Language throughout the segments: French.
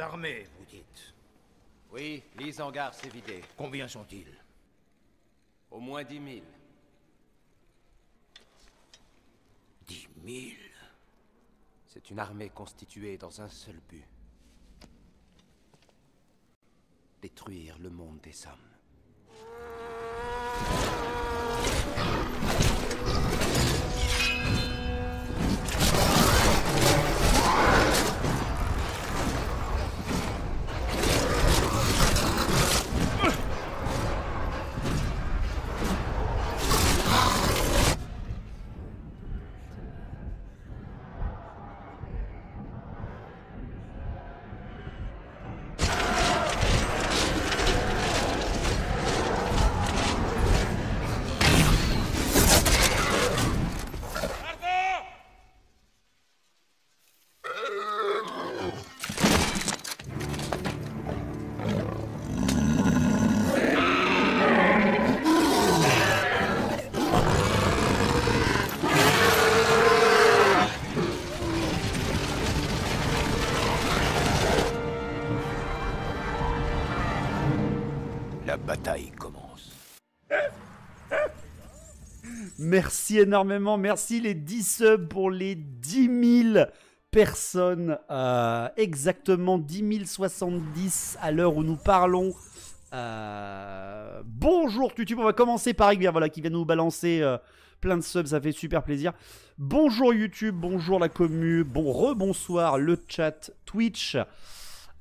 armés, vous dites? Oui, l'Isengard s'est vidé. Combien sont-ils? Au moins 10 000. 10 000. C'est une armée constituée dans un seul but. Détruire le monde des hommes. La bataille commence. Merci énormément, merci les 10 subs pour les 10 000 personnes, exactement 10 070 à l'heure où nous parlons. Bonjour YouTube, on va commencer par Egvir, voilà, qui vient nous balancer plein de subs, ça fait super plaisir. Bonjour YouTube, bonjour la commu, rebonsoir le chat Twitch.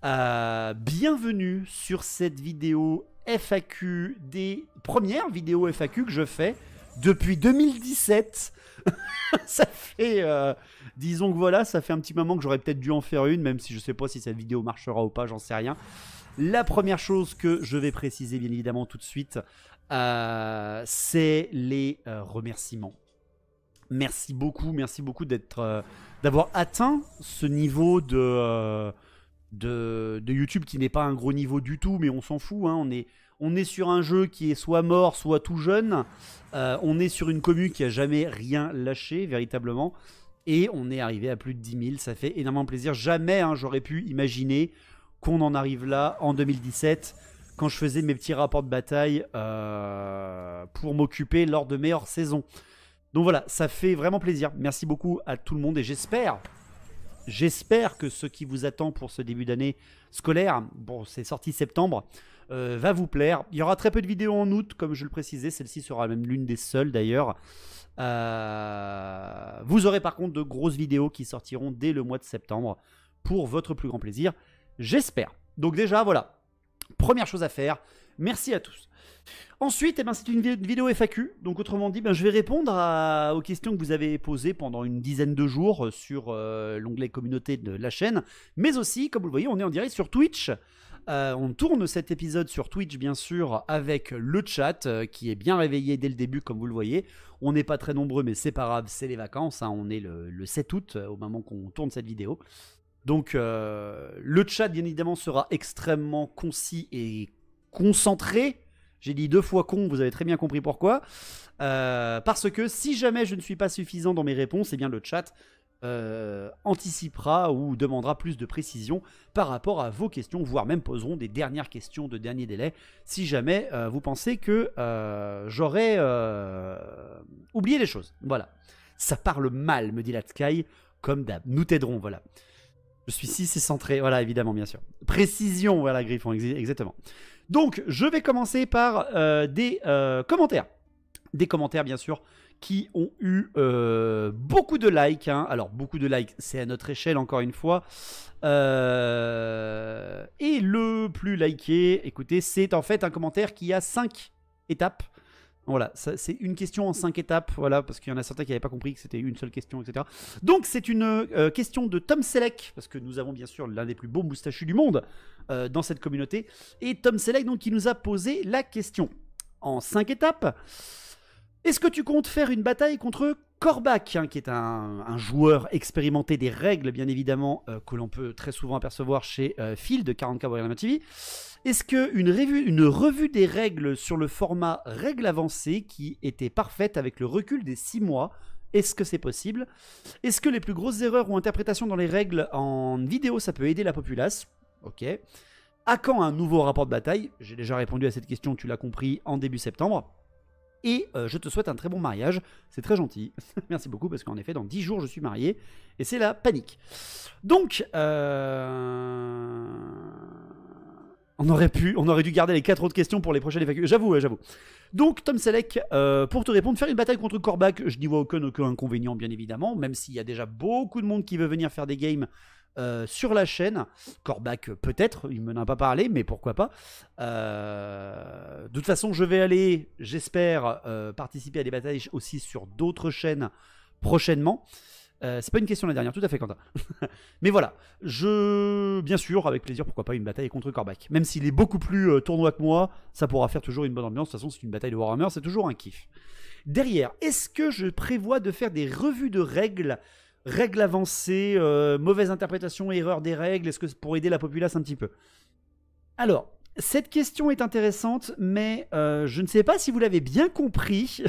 Bienvenue sur cette vidéo FAQ, des premières vidéos FAQ que je fais depuis 2017. Ça fait, disons que voilà, ça fait un petit moment que j'aurais peut-être dû en faire une, même si je sais pas si cette vidéo marchera ou pas, j'en sais rien. La première chose que je vais préciser bien évidemment tout de suite, c'est les remerciements. Merci beaucoup d'avoir atteint ce niveau de YouTube qui n'est pas un gros niveau du tout, mais on s'en fout, hein. On est sur un jeu qui est soit mort, soit tout jeune. On est sur une commu qui a jamais rien lâché, véritablement. Et on est arrivé à plus de 10 000. Ça fait énormément plaisir. Jamais hein, j'aurais pu imaginer qu'on en arrive là en 2017, quand je faisais mes petits rapports de bataille pour m'occuper lors de mes hors-saisons. Donc voilà, ça fait vraiment plaisir. Merci beaucoup à tout le monde et j'espère que ce qui vous attend pour ce début d'année scolaire, bon c'est sorti septembre, va vous plaire. Il y aura très peu de vidéos en août, comme je le précisais, celle-ci sera même l'une des seules d'ailleurs. Vous aurez par contre de grosses vidéos qui sortiront dès le mois de septembre, pour votre plus grand plaisir, j'espère. Donc déjà voilà, première chose à faire, merci à tous. Ensuite, eh ben, c'est une vidéo FAQ, donc autrement dit, ben, je vais répondre aux questions que vous avez posées pendant une dizaine de jours sur l'onglet communauté de la chaîne, mais aussi, comme vous le voyez, on est en direct sur Twitch. On tourne cet épisode sur Twitch, bien sûr, avec le chat qui est bien réveillé dès le début, comme vous le voyez. On n'est pas très nombreux, mais c'est pas grave, c'est les vacances, hein. On est le 7 août au moment qu'on tourne cette vidéo. Donc, le chat, bien évidemment, sera extrêmement concis et concentré. J'ai dit 2 fois con, vous avez très bien compris pourquoi. Parce que si jamais je ne suis pas suffisant dans mes réponses, eh bien le chat anticipera ou demandera plus de précision par rapport à vos questions, voire même poseront des dernières questions de dernier délai, si jamais vous pensez que j'aurais oublié les choses. Voilà. Ça parle mal, me dit la Sky, comme d'hab. Nous t'aiderons, voilà. Je suis 6 et centré, voilà, évidemment, bien sûr. Précision, voilà, Griffon, exactement. Donc, je vais commencer par des commentaires. Des commentaires, bien sûr, qui ont eu beaucoup de likes. Hein. Alors, beaucoup de likes, c'est à notre échelle, encore une fois. Et le plus liké, écoutez, c'est en fait un commentaire qui a 5 étapes. Voilà, c'est une question en 5 étapes, voilà, parce qu'il y en a certains qui n'avaient pas compris que c'était une seule question, etc. Donc c'est une question de Tom Selleck, parce que nous avons bien sûr l'un des plus beaux moustachus du monde dans cette communauté, et Tom Selleck donc qui nous a posé la question en 5 étapes. Est-ce que tu comptes faire une bataille contre Kor'bak, hein, qui est un joueur expérimenté des règles, bien évidemment, que l'on peut très souvent apercevoir chez Phil de 40K Warhammer TV. Est-ce qu'une revue des règles sur le format règles avancées, qui était parfaite avec le recul des 6 mois, est-ce que c'est possible? Est-ce que les plus grosses erreurs ou interprétations dans les règles en vidéo, ça peut aider la populace? Ok. À quand un nouveau rapport de bataille? J'ai déjà répondu à cette question, tu l'as compris, en début septembre. Et je te souhaite un très bon mariage. C'est très gentil. Merci beaucoup parce qu'en effet, dans 10 jours, je suis marié. Et c'est la panique. Donc, on aurait dû garder les 4 autres questions pour les prochaines FAQ. J'avoue. Donc, Tom Selleck, pour te répondre, faire une bataille contre Kor'bak, je n'y vois aucun inconvénient, bien évidemment. Même s'il y a déjà beaucoup de monde qui veut venir faire des games sur la chaîne. Kor'bak, peut-être, il ne m'en a pas parlé, mais pourquoi pas. De toute façon, je vais aller, j'espère, participer à des batailles aussi sur d'autres chaînes prochainement. C'est pas une question la dernière, tout à fait, Quentin. Mais voilà, bien sûr, avec plaisir, pourquoi pas une bataille contre Kor'bak. Même s'il est beaucoup plus tournoi que moi, ça pourra faire toujours une bonne ambiance. De toute façon, c'est une bataille de Warhammer, c'est toujours un kiff. Derrière, est-ce que je prévois de faire des revues de règles avancées, mauvaise interprétation, erreur des règles, est-ce que c'est pour aider la populace un petit peu? Alors, cette question est intéressante, mais je ne sais pas si vous l'avez bien compris.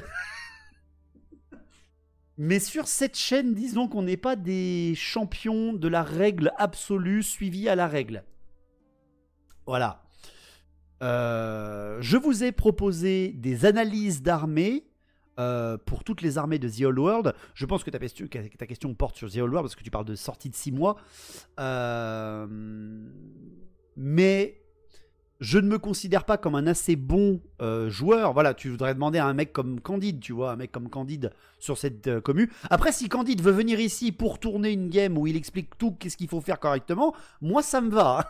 Mais sur cette chaîne, disons qu'on n'est pas des champions de la règle absolue suivie à la règle. Voilà. Je vous ai proposé des analyses d'armées pour toutes les armées de The Old World. Je pense que ta question porte sur The Old World parce que tu parles de sortie de 6 mois. Mais je ne me considère pas comme un assez bon joueur. Voilà, tu voudrais demander à un mec comme Candide, tu vois, un mec comme Candide sur cette commu. Après, si Candide veut venir ici pour tourner une game où il explique tout, qu'est-ce qu'il faut faire correctement, moi ça me va.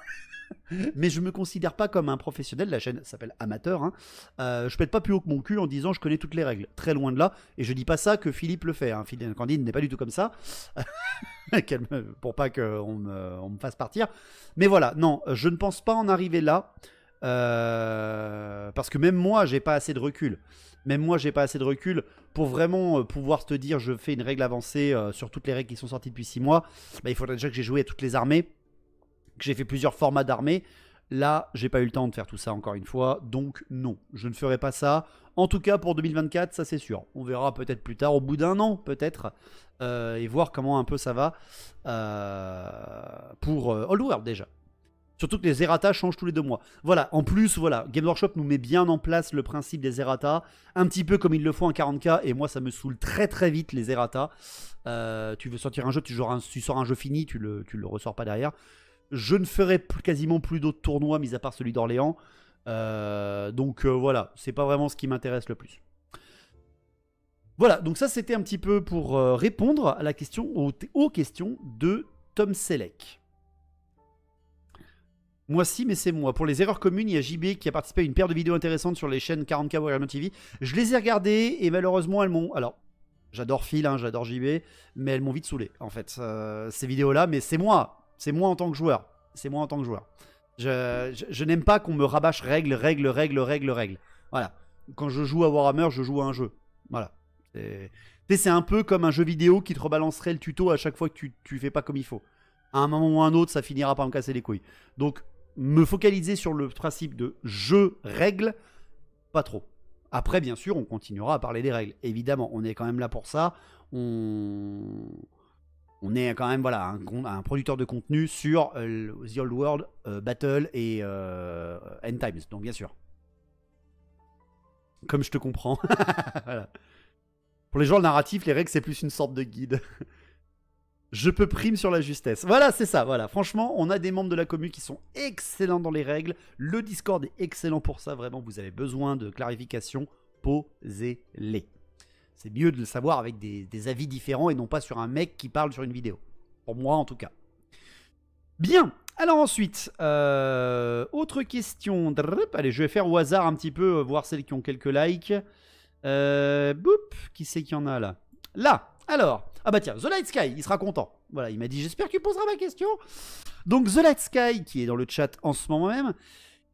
Mais je me considère pas comme un professionnel. La chaîne s'appelle Amateur. Hein. Je pète pas plus haut que mon cul en disant je connais toutes les règles. Très loin de là. Et je dis pas ça que Philippe le fait. Hein. Candide n'est pas du tout comme ça. Pour pas qu'on me fasse partir. Mais voilà, non, je ne pense pas en arriver là. Parce que même moi, j'ai pas assez de recul. Pour vraiment pouvoir te dire je fais une règle avancée sur toutes les règles qui sont sorties depuis 6 mois. Bah, il faudrait déjà que j'ai joué à toutes les armées, que j'ai fait plusieurs formats d'armées. Là, j'ai pas eu le temps de faire tout ça encore une fois, donc non, je ne ferai pas ça. En tout cas pour 2024, ça c'est sûr. On verra peut-être plus tard, au bout d'un an peut-être, et voir comment un peu ça va pour Old World déjà. Surtout que les errata changent tous les 2 mois. Voilà, en plus, voilà, Games Workshop nous met bien en place le principe des errata, un petit peu comme ils le font en 40K, et moi ça me saoule très très vite les errata. Tu veux sortir un jeu, tu sors un jeu fini, tu le ressors pas derrière. Je ne ferai quasiment plus d'autres tournois, mis à part celui d'Orléans. Donc voilà, c'est pas vraiment ce qui m'intéresse le plus. Voilà, donc ça c'était un petit peu pour répondre à la question, aux questions de Tom Selleck. Moi si, mais c'est moi. Pour les erreurs communes, il y a JB qui a participé à une paire de vidéos intéressantes sur les chaînes 40K Warhammer TV. Je les ai regardées et malheureusement elles m'ont... Alors, j'adore Phil, hein, j'adore JB, mais elles m'ont vite saoulé en fait, ces vidéos-là. Mais c'est moi en tant que joueur. Je n'aime pas qu'on me rabâche règles. Voilà. Quand je joue à Warhammer, je joue à un jeu. Voilà. C'est un peu comme un jeu vidéo qui te rebalancerait le tuto à chaque fois que tu fais pas comme il faut. À un moment ou à un autre, ça finira par me casser les couilles. Donc, me focaliser sur le principe de jeu, règles, pas trop. Après, bien sûr, on continuera à parler des règles. Évidemment, on est quand même là pour ça. On est quand même voilà, un producteur de contenu sur The Old World, Battle et End Times. Donc, bien sûr. Comme je te comprends. Voilà. Pour les genres narratifs, les règles, c'est plus une sorte de guide. Je peux prime sur la justesse. Voilà, c'est ça. Voilà. Franchement, on a des membres de la commu qui sont excellents dans les règles. Le Discord est excellent pour ça. Vraiment, vous avez besoin de clarification. Posez-les. C'est mieux de le savoir avec des avis différents et non pas sur un mec qui parle sur une vidéo. Pour moi, en tout cas. Bien. Alors ensuite, autre question. Allez, je vais faire au hasard un petit peu, voir celles qui ont quelques likes. Boop. Qui c'est qu'il y en a là? Là. Alors, ah bah tiens, The Light Sky, il sera content. Voilà, il m'a dit, j'espère que tu poseras ma question. Donc, The Light Sky, qui est dans le chat en ce moment même.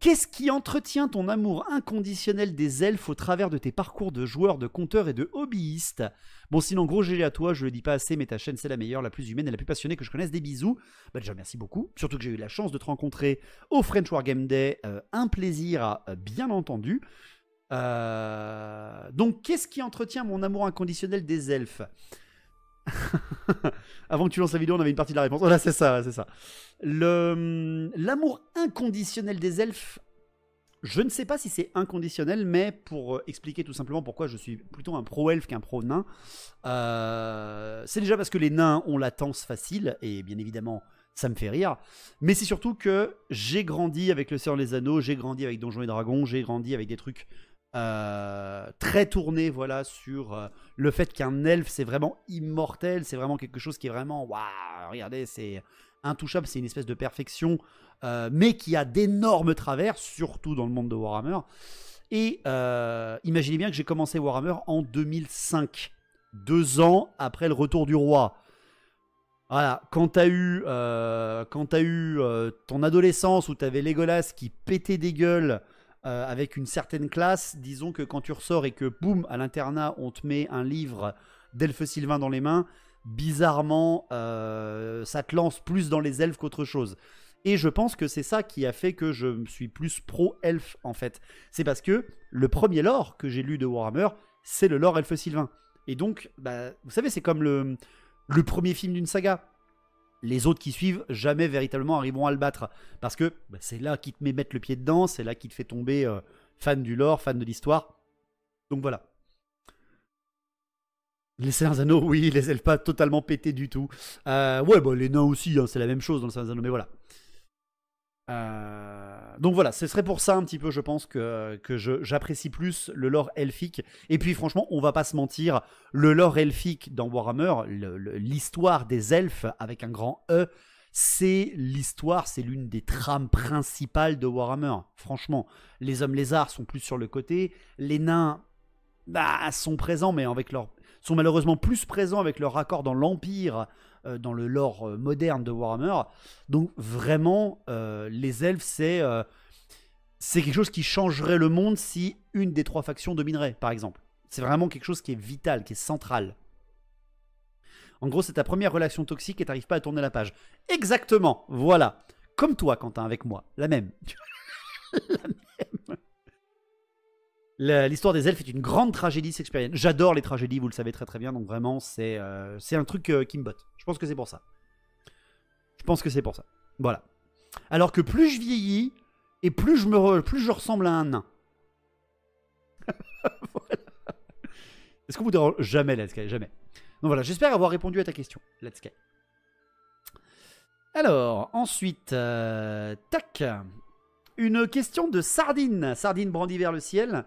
Qu'est-ce qui entretient ton amour inconditionnel des elfes au travers de tes parcours de joueur, de conteur et de hobbyiste? Bon, sinon, gros GG à toi, je le dis pas assez, mais ta chaîne, c'est la meilleure, la plus humaine et la plus passionnée que je connaisse. Des bisous. Bah déjà, merci beaucoup. Surtout que j'ai eu la chance de te rencontrer au French Wargame Day. Un plaisir, bien entendu. Donc, qu'est-ce qui entretient mon amour inconditionnel des elfes? Avant que tu lances la vidéo, on avait une partie de la réponse. Voilà, c'est ça, c'est ça. L'amour inconditionnel des elfes, je ne sais pas si c'est inconditionnel, mais pour expliquer tout simplement pourquoi je suis plutôt un pro-elfe qu'un pro-nain, c'est déjà parce que les nains ont la tense facile, et bien évidemment, ça me fait rire, mais c'est surtout que j'ai grandi avec Le Seigneur des Anneaux, j'ai grandi avec Donjons et Dragons, j'ai grandi avec des trucs très tournés, voilà, sur le fait qu'un elfe, c'est vraiment immortel, c'est vraiment quelque chose qui est vraiment, waouh, regardez, c'est intouchable, c'est une espèce de perfection, mais qui a d'énormes travers, surtout dans le monde de Warhammer. Et imaginez bien que j'ai commencé Warhammer en 2005, 2 ans après le retour du roi. Voilà, quand t'as eu ton adolescence où t'avais Legolas qui pétait des gueules avec une certaine classe, disons que quand tu ressors et que boum, à l'internat, on te met un livre d'Elfe Sylvain dans les mains, bizarrement, ça te lance plus dans les elfes qu'autre chose. Et je pense que c'est ça qui a fait que je me suis plus pro-elfe, en fait. C'est parce que le premier lore que j'ai lu de Warhammer, c'est le lore Elfe Sylvain. Et donc, bah, vous savez, c'est comme le premier film d'une saga. Les autres qui suivent, jamais véritablement arriveront à le battre. Parce que bah, c'est là qui te met mettre le pied dedans, c'est là qui te fait tomber fan du lore, fan de l'histoire. Donc voilà. Les Seigneurs des Anneaux, oui, les elfes pas totalement pétés du tout. Ouais, bah, les nains aussi, hein, c'est la même chose dans les Seigneurs des Anneaux, mais voilà. Donc voilà, ce serait pour ça un petit peu, je pense, que j'apprécie plus le lore elfique. Et puis franchement, on va pas se mentir, le lore elfique dans Warhammer, l'histoire des elfes avec un grand E, c'est l'histoire, c'est l'une des trames principales de Warhammer. Franchement, les hommes lézards sont plus sur le côté, les nains bah, sont présents, mais sont malheureusement plus présents avec leur raccord dans l'Empire, dans le lore moderne de Warhammer. Donc vraiment, les elfes, c'est quelque chose qui changerait le monde si une des 3 factions dominerait, par exemple. C'est vraiment quelque chose qui est vital, qui est central. En gros, c'est ta première relation toxique et t'arrives pas à tourner la page. Exactement, voilà. Comme toi, Quentin, avec moi. La même. La même. L'histoire des elfes est une grande tragédie shakespearienne. J'adore les tragédies, vous le savez très très bien, donc vraiment, c'est un truc qui me botte. Je pense que c'est pour ça. Je pense que c'est pour ça. Voilà. Alors que plus je vieillis, et plus je ressemble à un nain. Voilà. Est-ce qu'on vous dérange? Jamais, Let's Sky, jamais. Donc voilà, j'espère avoir répondu à ta question, Let's Sky. Alors, ensuite, tac. Une question de Sardine. Sardine brandie vers le ciel.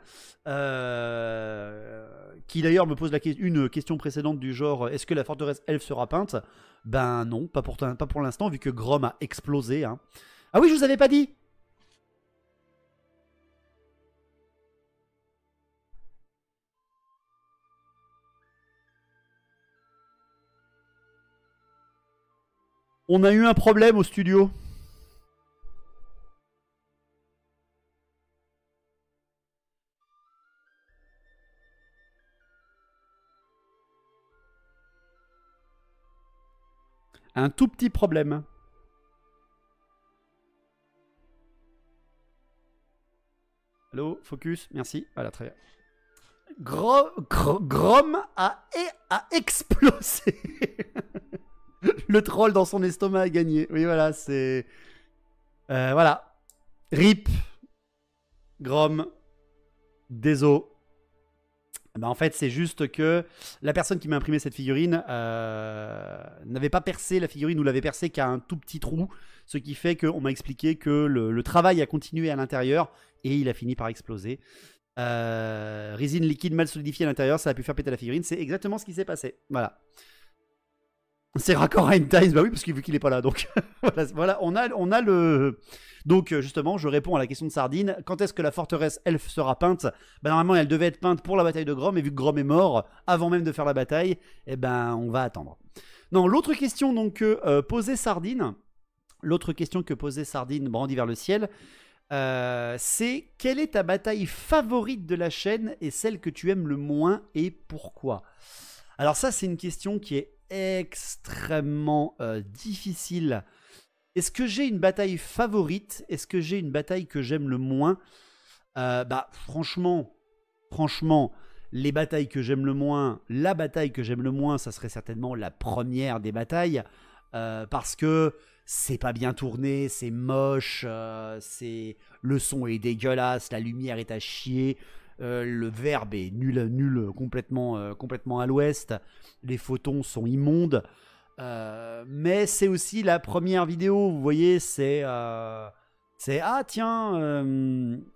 Qui d'ailleurs me pose une question précédente du genre, est-ce que la forteresse elfe sera peinte? Ben non, pas pour l'instant, vu que Grom a explosé. Hein. Ah oui, je vous avais pas dit. On a eu un problème au studio. Un tout petit problème. Allô, focus, merci. Voilà, très bien. Grom a explosé. Le troll dans son estomac a gagné. Oui, voilà, c'est... voilà. RIP. Grom. Désolé. Ben en fait, c'est juste que la personne qui m'a imprimé cette figurine n'avait pas percé la figurine ou l'avait percée qu'à un tout petit trou, ce qui fait qu'on m'a expliqué que le travail a continué à l'intérieur et il a fini par exploser. Résine liquide mal solidifiée à l'intérieur, ça a pu faire péter la figurine. C'est exactement ce qui s'est passé. Voilà. C'est raccord à End Times, bah oui, parce que vu qu'il n'est pas là, donc voilà, on a le... Donc justement, je réponds à la question de Sardine. Quand est-ce que la forteresse elfe sera peinte? Ben, normalement, elle devait être peinte pour la bataille de Grom, et vu que Grom est mort avant même de faire la bataille, eh ben, on va attendre. Non, l'autre question donc que posait Sardine, brandie vers le ciel, c'est quelle est ta bataille favorite de la chaîne et celle que tu aimes le moins et pourquoi? Alors ça, c'est une question qui est extrêmement difficile. Est-ce que j'ai une bataille favorite? Est-ce que j'ai une bataille que j'aime le moins? Bah franchement, les batailles que j'aime le moins, la bataille que j'aime le moins, ça serait certainement la première des batailles, parce que c'est pas bien tourné, c'est moche, le son est dégueulasse, la lumière est à chier, le verbe est nul complètement à l'ouest, les photons sont immondes, mais c'est aussi la première vidéo, vous voyez, c'est ah tiens,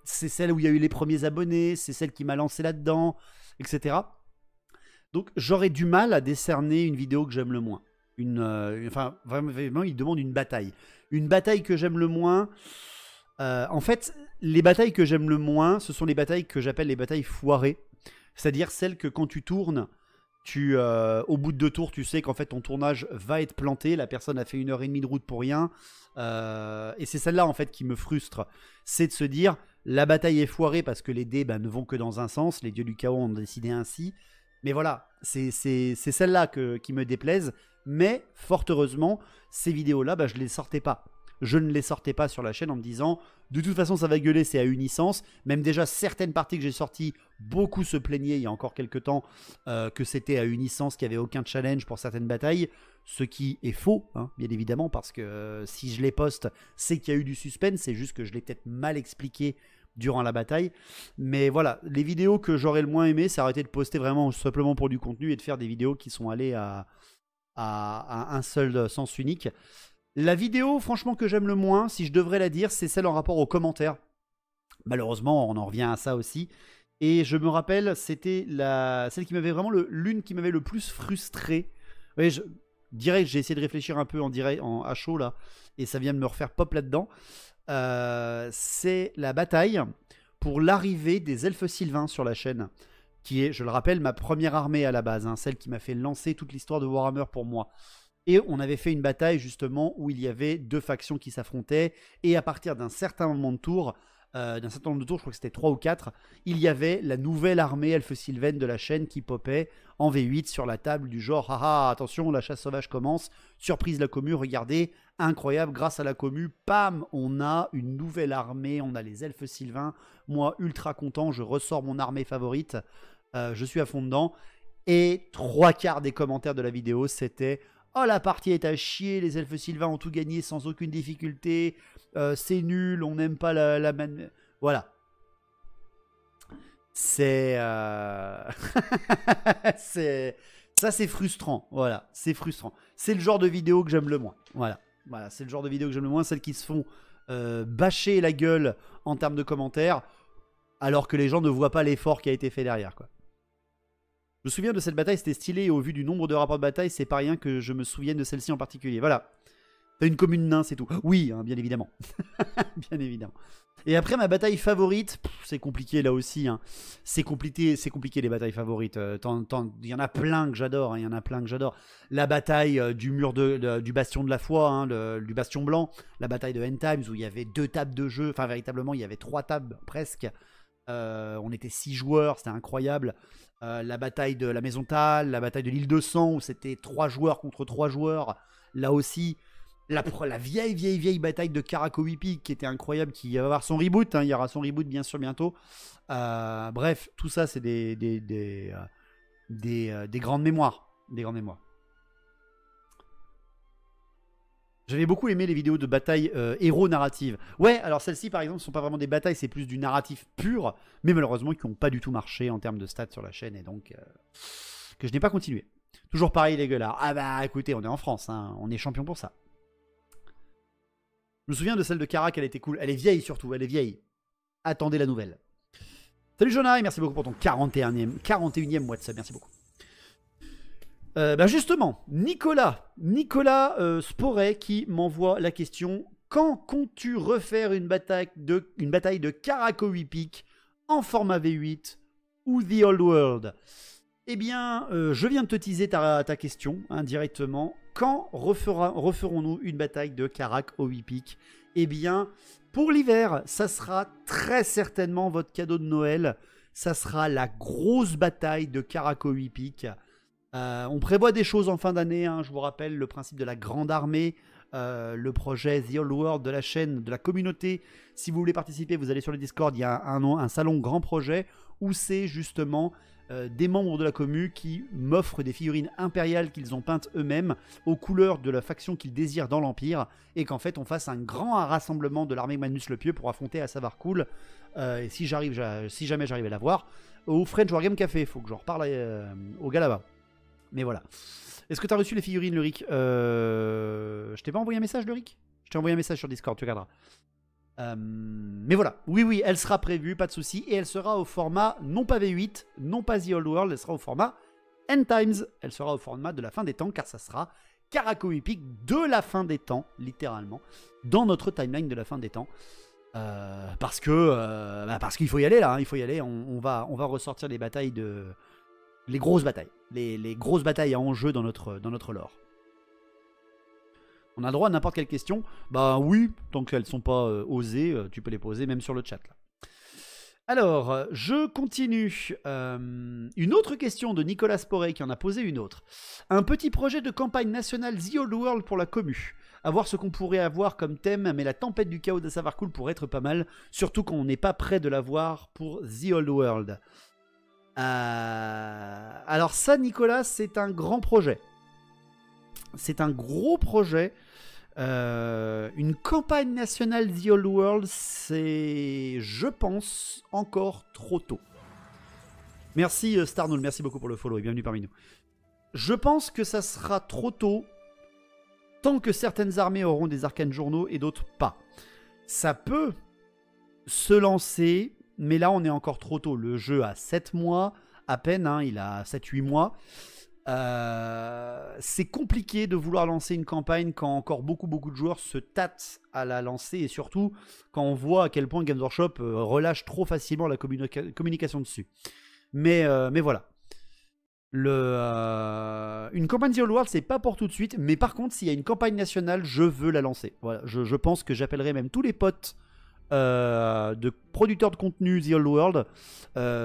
c'est celle où il y a eu les premiers abonnés, c'est celle qui m'a lancé là-dedans, etc. Donc j'aurais du mal à décerner une vidéo que j'aime le moins. Enfin, vraiment, il demande une bataille. Une bataille que j'aime le moins. En fait, les batailles que j'aime le moins, ce sont les batailles que j'appelle les batailles foirées. C'est-à-dire celles que quand tu tournes, au bout de 2 tours, tu sais qu'en fait ton tournage va être planté. La personne a fait 1h30 de route pour rien. Et c'est celle-là en fait qui me frustre. C'est de se dire, la bataille est foirée parce que les dés ne vont que dans un sens. Les dieux du chaos ont décidé ainsi. Mais voilà, c'est celle-là qui me déplaise. Mais, fort heureusement, ces vidéos-là, je ne les sortais pas. Je ne les sortais pas sur la chaîne en me disant, de toute façon, ça va gueuler, c'est à une licence. Même déjà, certaines parties que j'ai sorties, beaucoup se plaignaient il y a encore quelques temps que c'était à une licence, qu'il n'y avait aucun challenge pour certaines batailles. Ce qui est faux, hein, bien évidemment, parce que si je les poste, c'est qu'il y a eu du suspense. C'est juste que je l'ai peut-être mal expliqué durant la bataille. Mais voilà, les vidéos que j'aurais le moins aimé, c'est arrêter de poster vraiment simplement pour du contenu et de faire des vidéos qui sont allées à un seul sens unique. La vidéo, franchement, que j'aime le moins, si je devrais la dire, c'est celle en rapport aux commentaires. Malheureusement, on en revient à ça aussi. Et je me rappelle, c'était celle qui m'avait vraiment l'une qui m'avait le plus frustré. Oui, direct, j'ai essayé de réfléchir un peu en direct, à chaud là, et ça vient de me refaire pop là-dedans. C'est la bataille pour l'arrivée des elfes sylvains sur la chaîne, qui est, je le rappelle, ma première armée à la base, hein, celle qui m'a fait lancer toute l'histoire de Warhammer pour moi. Et on avait fait une bataille justement où il y avait 2 factions qui s'affrontaient, et à partir d'un certain moment de tour, je crois que c'était 3 ou 4, il y avait la nouvelle armée elfe sylvaine de la chaîne qui popait en V8 sur la table du genre, haha, attention, la chasse sauvage commence, surprise la commu, regardez, incroyable, grâce à la commu, pam, on a une nouvelle armée, on a les elfes sylvains, moi ultra content, je ressors mon armée favorite, je suis à fond dedans, et 3/4 des commentaires de la vidéo, c'était « Oh, la partie est à chier, les elfes sylvains ont tout gagné sans aucune difficulté, c'est nul, on n'aime pas la man... » Voilà. C'est... Ça, c'est frustrant. Voilà, c'est frustrant. C'est le genre de vidéo que j'aime le moins. Voilà, c'est le genre de vidéo que j'aime le moins, celles qui se font bâcher la gueule en termes de commentaires, alors que les gens ne voient pas l'effort qui a été fait derrière, quoi. Je me souviens de cette bataille, c'était stylé, et au vu du nombre de rapports de bataille, c'est pas rien que je me souvienne de celle-ci en particulier. Voilà. T'as une commune nain, c'est tout. Oui, hein, bien évidemment. Bien évidemment. Et après, ma bataille favorite, c'est compliqué là aussi. Hein. C'est compliqué les batailles favorites. Il y en a plein que j'adore. Hein, il y en a plein que j'adore. La bataille du mur du bastion de la foi, hein, du bastion blanc. La bataille de End Times où il y avait 2 tables de jeu. Enfin, véritablement, il y avait 3 tables presque. On était 6 joueurs, c'était incroyable. La bataille de la Maison Tal, la bataille de l'île de Sang où c'était 3 joueurs contre 3 joueurs. Là aussi, la vieille bataille de Karakowipik qui était incroyable, qui va avoir son reboot. Hein, il y aura son reboot bien sûr bientôt. Bref, tout ça c'est des grandes mémoires. Des grandes mémoires. J'avais beaucoup aimé les vidéos de bataille héros narratives. Ouais, alors celles-ci par exemple ne sont pas vraiment des batailles, c'est plus du narratif pur, mais malheureusement qui n'ont pas du tout marché en termes de stats sur la chaîne, et donc que je n'ai pas continué. Toujours pareil les gueulards. Ah bah écoutez, on est en France, hein, on est champion pour ça. Je me souviens de celle de Karak, elle était cool. Elle est vieille surtout, elle est vieille. Attendez la nouvelle. Salut Jonah, et merci beaucoup pour ton 41e mois de sub, merci beaucoup. Justement, Nicolas Sporet qui m'envoie la question: quand comptes-tu refaire une bataille de Karakowipik en format V8 ou The Old World? Eh bien, je viens de te teaser ta question indirectement. Quand referons-nous une bataille de Karakowipik? Eh bien, pour l'hiver, ça sera très certainement votre cadeau de Noël. Ça sera la grosse bataille de Karakowipik. On prévoit des choses en fin d'année, hein, je vous rappelle le principe de la grande armée, le projet The Old World de la chaîne, de la communauté. Si vous voulez participer, vous allez sur le Discord, il y a un salon grand projet où c'est justement des membres de la commu qui m'offrent des figurines impériales qu'ils ont peintes eux-mêmes aux couleurs de la faction qu'ils désirent dans l'Empire, et qu'en fait on fasse un grand rassemblement de l'armée Magnus le Pieux pour affronter Assavar Cool, et si jamais j'arrive à la voir, au French Wargame Café, faut que j'en reparle au gars là-bas. Mais voilà. Est-ce que tu as reçu les figurines, Luric? Je t'ai pas envoyé un message, Luric? Je t'ai envoyé un message sur Discord, tu regarderas. Mais voilà, oui, elle sera prévue, pas de souci, et elle sera au format non pas V8, non pas The Old World, elle sera au format End Times, elle sera au format de la fin des temps, car ça sera Caraco Epic de la fin des temps, littéralement, dans notre timeline de la fin des temps, parce qu'il faut y aller là, hein, il faut y aller, on va ressortir les batailles les grosses batailles, les grosses batailles à enjeu dans notre lore. On a le droit à n'importe quelle question. Bah oui, tant qu'elles ne sont pas osées, tu peux les poser même sur le chat. Là. Alors, je continue. Une autre question de Nicolas Sporé qui en a posé une autre. Un petit projet de campagne nationale The Old World pour la commu. À voir ce qu'on pourrait avoir comme thème, mais la tempête du chaos d'Assavar Cool pourrait être pas mal, surtout quand on n'est pas près de l'avoir pour The Old World. Alors ça, Nicolas, c'est un grand projet. C'est un gros projet. Une campagne nationale The Old World, c'est, je pense, encore trop tôt. Merci Starnoul, merci beaucoup pour le follow et bienvenue parmi nous. Je pense que ça sera trop tôt, tant que certaines armées auront des arcanes journaux et d'autres pas. Ça peut se lancer, mais là on est encore trop tôt. Le jeu a 7 mois, à peine, hein, il a 7-8 mois. C'est compliqué de vouloir lancer une campagne quand encore beaucoup de joueurs se tâtent à la lancer, et surtout quand on voit à quel point Games Workshop relâche trop facilement la communication dessus. Mais voilà. Une campagne The Old World, c'est pas pour tout de suite, mais par contre s'il y a une campagne nationale, je veux la lancer. Voilà, je pense que j'appellerai même tous les potes de producteurs de contenu The Old World.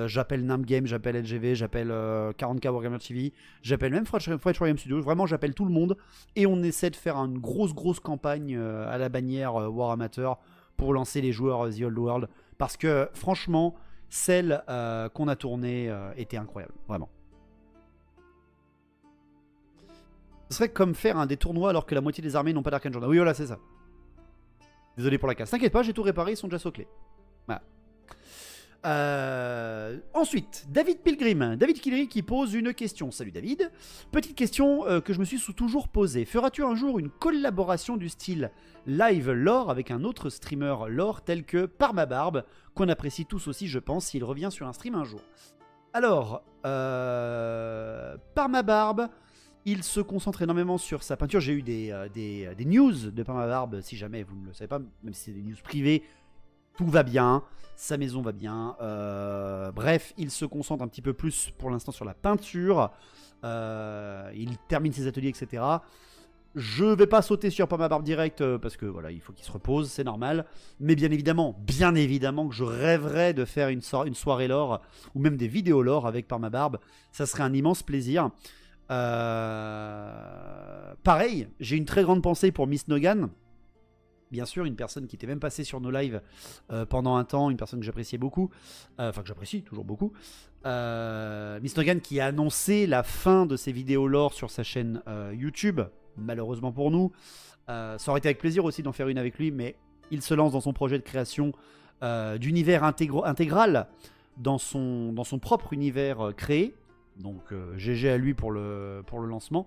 J'appelle Nam Game, j'appelle LGV, j'appelle 40K Wargamer TV, j'appelle même French Wargame Studios. Vraiment, j'appelle tout le monde et on essaie de faire une grosse campagne à la bannière War Amateur pour lancer les joueurs The Old World. Parce que franchement, celle qu'on a tournée était incroyable, vraiment. Ce serait comme faire des tournois alors que la moitié des armées n'ont pas d'arcane journal. Oui, voilà, c'est ça. Désolé pour la casse. T'inquiète pas, j'ai tout réparé, ils sont déjà soclés. Voilà. Ensuite, David Pilgrim. David Killery qui pose une question. Salut David. Petite question que je me suis toujours posée. Feras-tu un jour une collaboration du style live lore avec un autre streamer lore tel que Parmabarbe, qu'on apprécie tous aussi, je pense, s'il revient sur un stream un jour? Alors, Parmabarbe, il se concentre énormément sur sa peinture. J'ai eu des news de Parmabarbe, si jamais vous ne le savez pas, même si c'est des news privées, tout va bien, sa maison va bien. Bref, il se concentre un petit peu plus pour l'instant sur la peinture. Il termine ses ateliers, etc. Je vais pas sauter sur Parmabarbe direct parce que voilà, il faut qu'il se repose, c'est normal. Mais bien évidemment que je rêverais de faire une soirée lore ou même des vidéos lore avec Parmabarbe. Ça serait un immense plaisir. Pareil, j'ai une très grande pensée pour Miss Nogan. Bien sûr, une personne qui était même passée sur nos lives pendant un temps, une personne que j'appréciais beaucoup, enfin que j'apprécie toujours beaucoup. Miss Nogan qui a annoncé la fin de ses vidéos lore sur sa chaîne YouTube, malheureusement pour nous. Ça aurait été avec plaisir aussi d'en faire une avec lui, mais il se lance dans son projet de création d'univers intégral dans son propre univers créé. Donc GG à lui pour le lancement.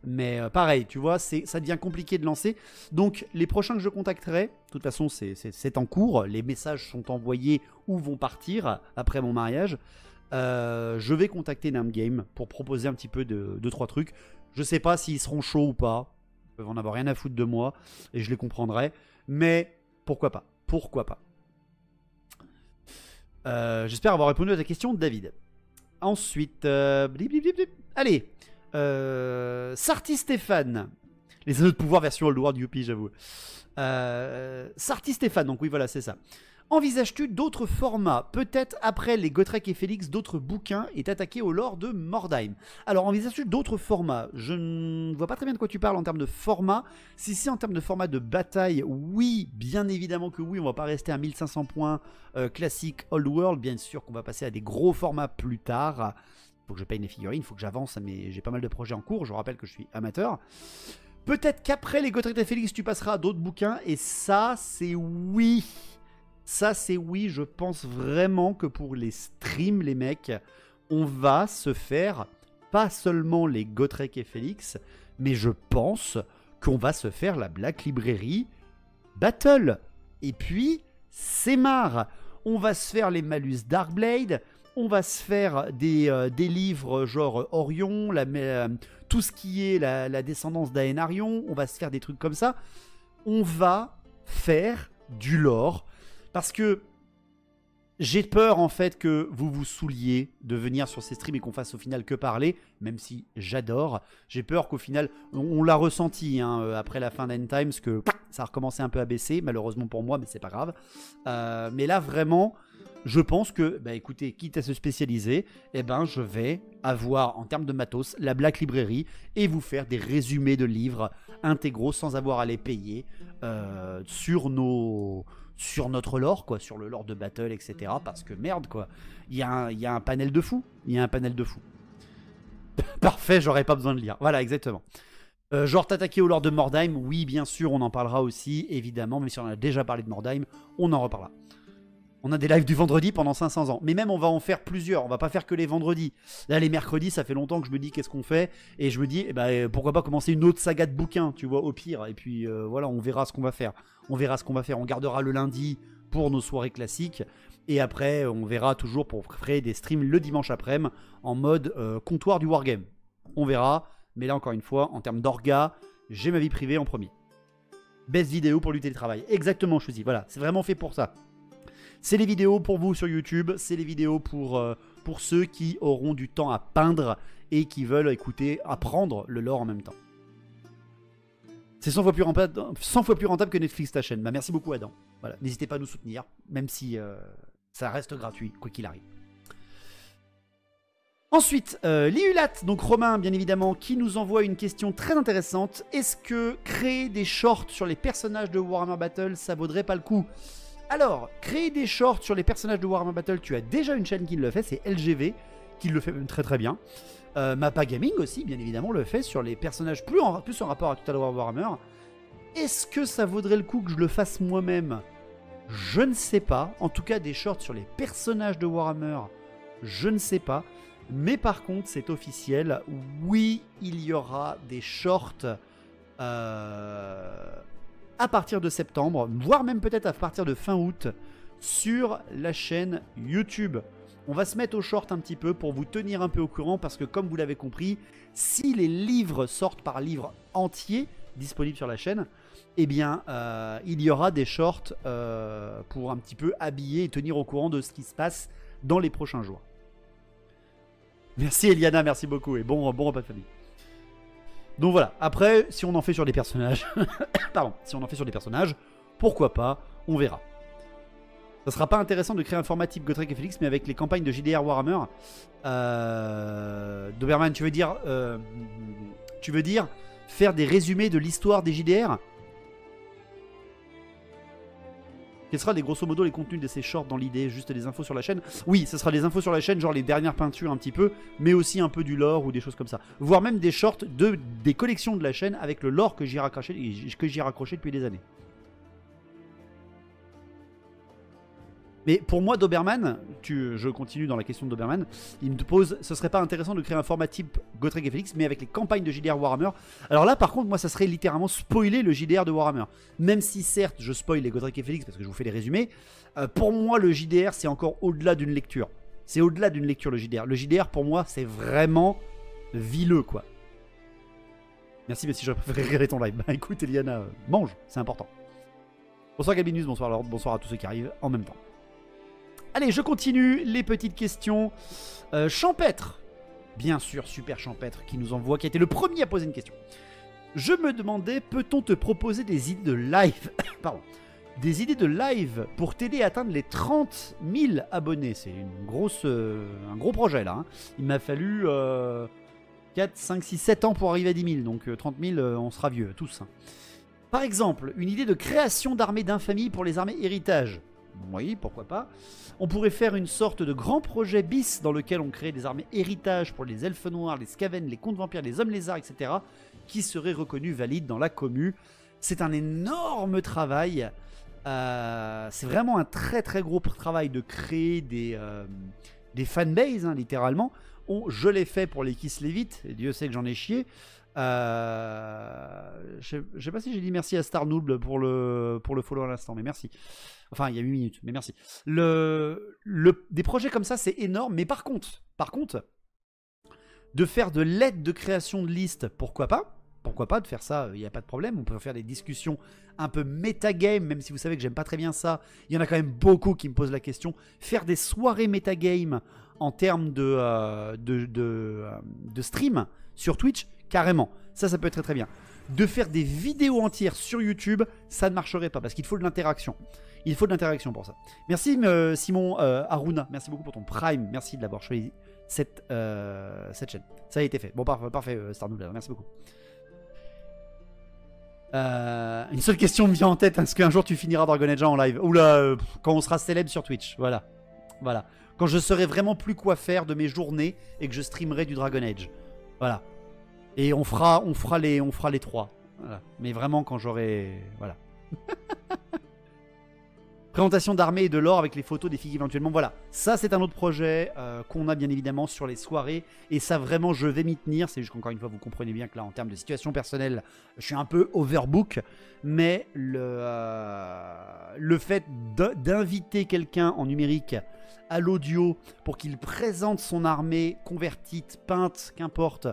Mais pareil, tu vois, ça devient compliqué de lancer. Donc les prochains que je contacterai, de toute façon c'est en cours, les messages sont envoyés ou vont partir après mon mariage. Je vais contacter Nam Game pour proposer un petit peu de 2-3 trucs. Je sais pas s'ils seront chauds ou pas. Ils peuvent en avoir rien à foutre de moi et je les comprendrai. Mais pourquoi pas? Pourquoi pas? J'espère avoir répondu à ta question, David. Ensuite, allez, Sarty Stéphane. Les anneaux de pouvoir version Old World, youpi, j'avoue. Sarty Stéphane, donc oui, voilà, c'est ça. Envisages-tu d'autres formats? Peut-être après les Gotrek et Félix, d'autres bouquins et t'attaquer au lore de Mordheim. Alors, envisages-tu d'autres formats? Je ne vois pas très bien de quoi tu parles en termes de format. Si c'est en termes de format de bataille, oui, bien évidemment que oui. On va pas rester à 1500 points classique Old World. Bien sûr qu'on va passer à des gros formats plus tard. Il faut que je paye mes figurines, il faut que j'avance, mais j'ai pas mal de projets en cours. Je rappelle que je suis amateur. Peut-être qu'après les Gotrek et Félix, tu passeras à d'autres bouquins. Et ça, c'est oui. Ça, c'est oui, je pense vraiment que pour les streams, les mecs, on va se faire pas seulement les Gotrek et Félix, mais je pense qu'on va se faire la Black Library Battle. Et puis, c'est marre. On va se faire les Malus Darkblade, on va se faire des livres genre Orion, tout ce qui est la descendance d'Aenarion, on va se faire des trucs comme ça. On va faire du lore. Parce que j'ai peur en fait que vous vous saouliez de venir sur ces streams et qu'on fasse au final que parler, même si j'adore. J'ai peur qu'au final, on l'a ressenti après la fin d'End Times, que ça a recommencé un peu à baisser, malheureusement pour moi, mais c'est pas grave. Mais là vraiment, je pense que, bah écoutez, quitte à se spécialiser, eh ben je vais avoir en termes de matos la Black Library et vous faire des résumés de livres intégraux sans avoir à les payer sur notre lore, quoi, sur le lore de Battle, etc. Parce que merde, quoi, il y a un panel de fou. Il y a un panel de fou. Parfait, j'aurais pas besoin de lire. Voilà, exactement. Genre t'attaquer au lore de Mordheim, oui, bien sûr, on en parlera aussi, évidemment, même si on a déjà parlé de Mordheim, on en reparlera. On a des lives du vendredi pendant 500 ans. Mais même, on va en faire plusieurs. On va pas faire que les vendredis. Là, les mercredis, ça fait longtemps que je me dis qu'est-ce qu'on fait. Et je me dis, eh ben, pourquoi pas commencer une autre saga de bouquins, tu vois, au pire. Et puis, voilà, on verra ce qu'on va faire. On verra ce qu'on va faire. On gardera le lundi pour nos soirées classiques. Et après, on verra toujours pour créer des streams le dimanche après-midi en mode comptoir du wargame. On verra. Mais là, encore une fois, en termes d'orga, j'ai ma vie privée en premier. Best vidéo pour lutter le travail. Exactement, je dis. Voilà, c'est vraiment fait pour ça. C'est les vidéos pour vous sur YouTube, c'est les vidéos pour ceux qui auront du temps à peindre et qui veulent apprendre le lore en même temps. C'est 100 fois plus rentable que Netflix ta chaîne. Bah, merci beaucoup Adam. Voilà. N'hésitez pas à nous soutenir, même si ça reste gratuit, quoi qu'il arrive. Ensuite, Liulat, donc Romain bien évidemment, qui nous envoie une question très intéressante. Est-ce que créer des shorts sur les personnages de Warhammer Battle, ça vaudrait pas le coup ? Alors, créer des shorts sur les personnages de Warhammer Battle, tu as déjà une chaîne qui le fait, c'est LGV, qui le fait même très très bien. Mappa Gaming aussi, bien évidemment, le fait sur les personnages plus en rapport à Total War Warhammer. Est-ce que ça vaudrait le coup que je le fasse moi-même? Je ne sais pas. En tout cas, des shorts sur les personnages de Warhammer, je ne sais pas. Mais par contre, c'est officiel. Oui, il y aura des shorts à partir de septembre, voire même peut-être à partir de fin août, sur la chaîne YouTube. On va se mettre au short un petit peu pour vous tenir un peu au courant, parce que comme vous l'avez compris, si les livres sortent par livre entier, disponibles sur la chaîne, eh bien, il y aura des shorts pour un petit peu habiller et tenir au courant de ce qui se passe dans les prochains jours. Merci Eliana, merci beaucoup, et bon repas de famille. Donc voilà, après, si on en fait sur des personnages, pardon, si on en fait sur des personnages, pourquoi pas, on verra. Ça sera pas intéressant de créer un format type Gotrek et Félix, mais avec les campagnes de JDR Warhammer. Doberman, tu veux dire faire des résumés de l'histoire des JDR? Quels sera grosso modo les contenus de ces shorts dans l'idée? Juste des infos sur la chaîne? Oui, ce sera des infos sur la chaîne, genre les dernières peintures un petit peu, mais aussi un peu du lore ou des choses comme ça. Voire même des shorts des collections de la chaîne avec le lore que j'y ai raccroché depuis des années. Mais pour moi, Doberman, je continue dans la question de Doberman, il me pose, ce serait pas intéressant de créer un format type Gotrek et Félix, mais avec les campagnes de JDR Warhammer. Alors là, par contre, moi, ça serait littéralement spoiler le JDR de Warhammer. Même si, certes, je spoil les Gotrek et Félix parce que je vous fais les résumés, pour moi, le JDR, c'est encore au-delà d'une lecture. C'est au-delà d'une lecture, le JDR. Le JDR, pour moi, c'est vraiment vileux, quoi. Merci, mais si j'aurais préféré regarder ton live. Bah écoute, Eliana, mange, c'est important. Bonsoir Gabinus, bonsoir Lord, bonsoir à tous ceux qui arrivent en même temps. Allez, je continue les petites questions. Champêtre, bien sûr, super Champêtre qui nous envoie, qui a été le premier à poser une question. Je me demandais, peut-on te proposer des idées de live pardon. des idées de live pour t'aider à atteindre les 30 000 abonnés. C'est un gros projet là. Hein. Il m'a fallu 4, 5, 6, 7 ans pour arriver à 10 000. Donc 30 000, on sera vieux tous. Hein. Par exemple, une idée de création d'armées d'infamie pour les armées héritage. Oui, pourquoi pas. On pourrait faire une sorte de grand projet bis dans lequel on crée des armées héritage pour les elfes noirs, les scaven, les contes vampires, les hommes lézards, etc. qui seraient reconnus valides dans la commu. C'est un énorme travail. C'est vraiment un très très gros travail de créer des fanbases, hein, littéralement. Je l'ai fait pour les Kiss Levit, et Dieu sait que j'en ai chié. Je sais pas si j'ai dit merci à Star Noob pour le follow à l'instant, mais merci. Enfin, il y a 8 minutes, mais merci. Des projets comme ça, c'est énorme, mais par contre, de faire de l'aide de création de listes, pourquoi pas? Pourquoi pas de faire ça, il n'y a pas de problème. On peut faire des discussions un peu metagame, même si vous savez que j'aime pas très bien ça. Il y en a quand même beaucoup qui me posent la question. Faire des soirées metagame en termes de stream sur Twitch, carrément. Ça peut être très très bien. De faire des vidéos entières sur YouTube, ça ne marcherait pas parce qu'il faut de l'interaction. Il faut de l'interaction pour ça. Merci Simon Aruna, merci beaucoup pour ton Prime. Merci de l'avoir choisi cette chaîne. Ça a été fait. Bon, parfait Starnood, merci beaucoup. Une seule question me vient en tête. Est-ce qu'un jour tu finiras Dragon Age en live? Oula, quand on sera célèbre sur Twitch. Voilà. Quand je saurai vraiment plus quoi faire de mes journées et que je streamerai du Dragon Age. Voilà. Et on fera les trois. Voilà. Mais vraiment quand j'aurai... Voilà. Présentation d'armée et de lore avec les photos des figues éventuellement. Voilà, ça c'est un autre projet qu'on a bien évidemment sur les soirées. Et ça vraiment je vais m'y tenir. C'est juste qu'encore une fois vous comprenez bien que là en termes de situation personnelle, je suis un peu overbook. Mais le fait d'inviter quelqu'un en numérique à l'audio pour qu'il présente son armée convertite, peinte, qu'importe,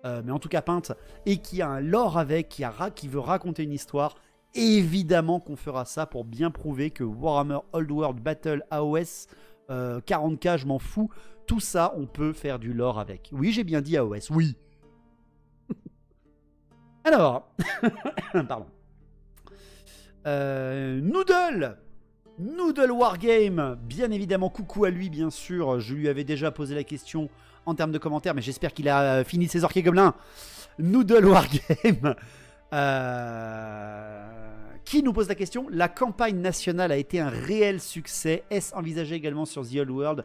mais en tout cas peinte, et qui a un lore avec, qui veut raconter une histoire. Évidemment qu'on fera ça pour bien prouver que Warhammer Old World Battle AOS 40k, je m'en fous. Tout ça, on peut faire du lore avec. Oui, j'ai bien dit AOS, oui. Alors, pardon. Noodle Wargame, bien évidemment, coucou à lui, bien sûr. Je lui avais déjà posé la question en termes de commentaires, mais j'espère qu'il a fini ses orques et gobelins. Noodle Wargame. Qui nous pose la question? La campagne nationale a été un réel succès. Est-ce envisagé également sur The Old World?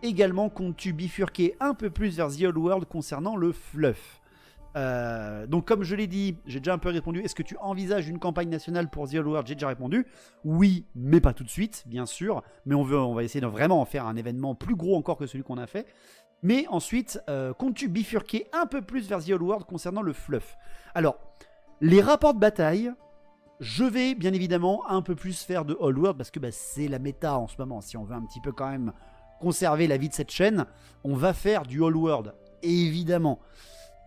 Également, comptes-tu bifurquer un peu plus vers The Old World concernant le fluff? Donc comme je l'ai dit, j'ai déjà un peu répondu. Est-ce que tu envisages une campagne nationale pour The Old World? J'ai déjà répondu. Oui, mais pas tout de suite, bien sûr. Mais on va essayer de vraiment en faire un événement plus gros encore que celui qu'on a fait. Mais ensuite, comptes-tu bifurquer un peu plus vers The Old World concernant le fluff? Alors, les rapports de bataille, je vais bien évidemment un peu plus faire de Old World parce que c'est la méta en ce moment. Si on veut un petit peu quand même conserver la vie de cette chaîne, on va faire du Old World, évidemment.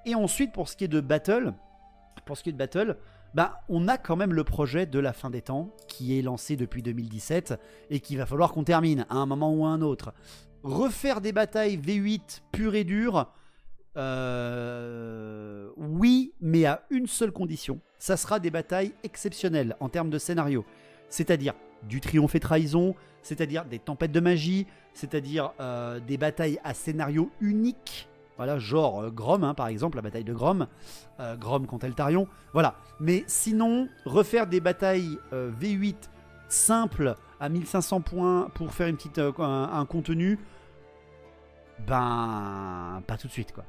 Et ensuite, pour ce qui est de Battle, on a quand même le projet de la fin des temps qui est lancé depuis 2017 et qu'il va falloir qu'on termine à un moment ou à un autre. Refaire des batailles V8 pures et dures, oui, mais à une seule condition. Ça sera des batailles exceptionnelles en termes de scénario. C'est-à-dire du triomphe et trahison, c'est-à-dire des tempêtes de magie, c'est-à-dire des batailles à scénario unique. Voilà, genre Grom, hein, par exemple, la bataille de Grom. Grom contre Eltarion. Voilà. Mais sinon, refaire des batailles V8 simples à 1500 points pour faire un contenu, pas tout de suite, quoi.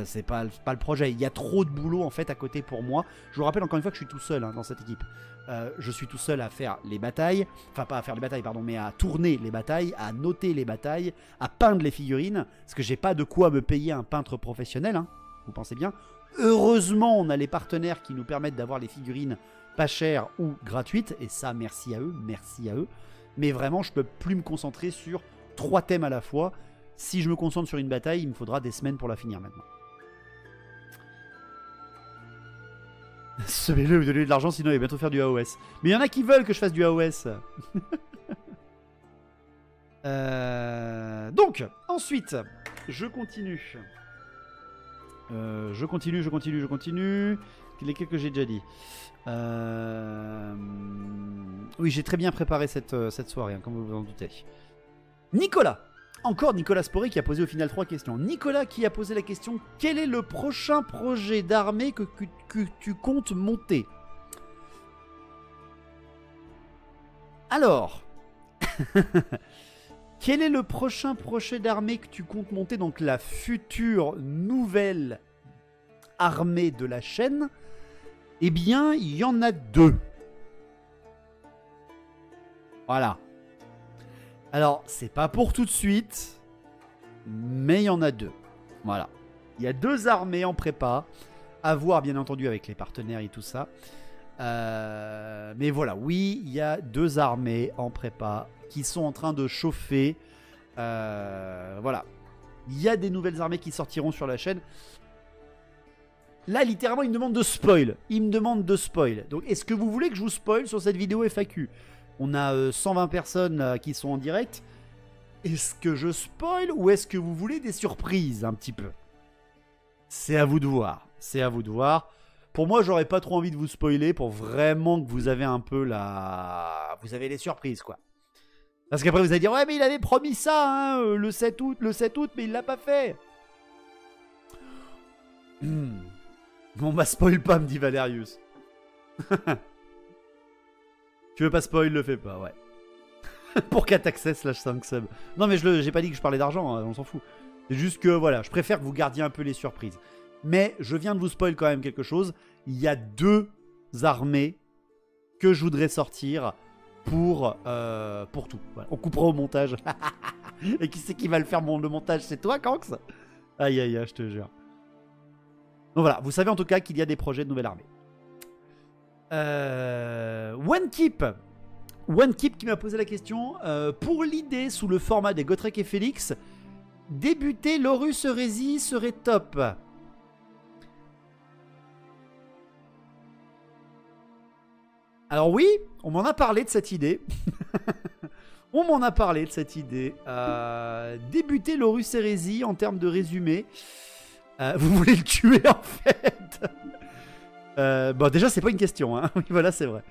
C'est pas le projet. Il y a trop de boulot en fait à côté pour moi. Je vous rappelle encore une fois que je suis tout seul dans cette équipe. Je suis tout seul à faire les batailles. Enfin, pas à faire les batailles, pardon, mais à tourner les batailles, à noter les batailles, à peindre les figurines. Parce que j'ai pas de quoi me payer un peintre professionnel. Hein, vous pensez bien. Heureusement, on a les partenaires qui nous permettent d'avoir les figurines pas chères ou gratuites. Et ça, merci à eux. Merci à eux. Mais vraiment, je peux plus me concentrer sur 3 thèmes à la fois. Si je me concentre sur une bataille, il me faudra des semaines pour la finir maintenant. Semez-le, vous donnez de l'argent, sinon il va bientôt faire du AOS. Mais il y en a qui veulent que je fasse du AOS. Donc, ensuite, je continue. Je continue. Lesquels que j'ai déjà dit. Oui, j'ai très bien préparé cette soirée, hein, comme vous vous en doutez. Nicolas. Encore Nicolas Sporé qui a posé au final 3 questions. Nicolas qui a posé la question: quel est le prochain projet d'armée que tu comptes monter? Alors, quel est le prochain projet d'armée que tu comptes monter? Donc la future nouvelle armée de la chaîne. Eh bien, il y en a 2. Voilà. Alors, c'est pas pour tout de suite, mais il y en a 2. Voilà. Il y a 2 armées en prépa, à voir bien entendu avec les partenaires et tout ça. Mais voilà, oui, il y a 2 armées en prépa qui sont en train de chauffer. Voilà. Il y a des nouvelles armées qui sortiront sur la chaîne. Là, littéralement, il me demande de spoil. Donc, est-ce que vous voulez que je vous spoil sur cette vidéo FAQ? On a 120 personnes qui sont en direct. Est-ce que je spoil ou est-ce que vous voulez des surprises un petit peu? C'est à vous de voir. Pour moi, j'aurais pas trop envie de vous spoiler pour vraiment que vous avez un peu vous avez les surprises, quoi. Parce qu'après, vous allez dire: ouais, mais il avait promis ça, hein, le 7 août, mais il l'a pas fait. Bon, bah, spoil pas, me dit Valerius. Tu veux pas spoil, le fais pas, ouais. Pour 4 access /5 sub. Non, mais j'ai pas dit que je parlais d'argent, hein, on s'en fout. C'est juste que, voilà, je préfère que vous gardiez un peu les surprises. Mais je viens de vous spoil quand même quelque chose. Il y a 2 armées que je voudrais sortir pour tout. Voilà. On coupera au montage. Et qui c'est qui va le faire, le montage? C'est toi, Kanks? Aïe, aïe, aïe, je te jure. Donc voilà, vous savez en tout cas qu'il y a des projets de nouvelle armée. OneKeep qui m'a posé la question: pour l'idée sous le format des Gotrek et Félix, débuter l'Horus Heresy serait top. Alors oui, on m'en a parlé de cette idée. Débuter l'Horus Heresy en termes de résumé. Vous voulez le tuer en fait? Bon, déjà, c'est pas une question, hein. Oui, voilà, c'est vrai.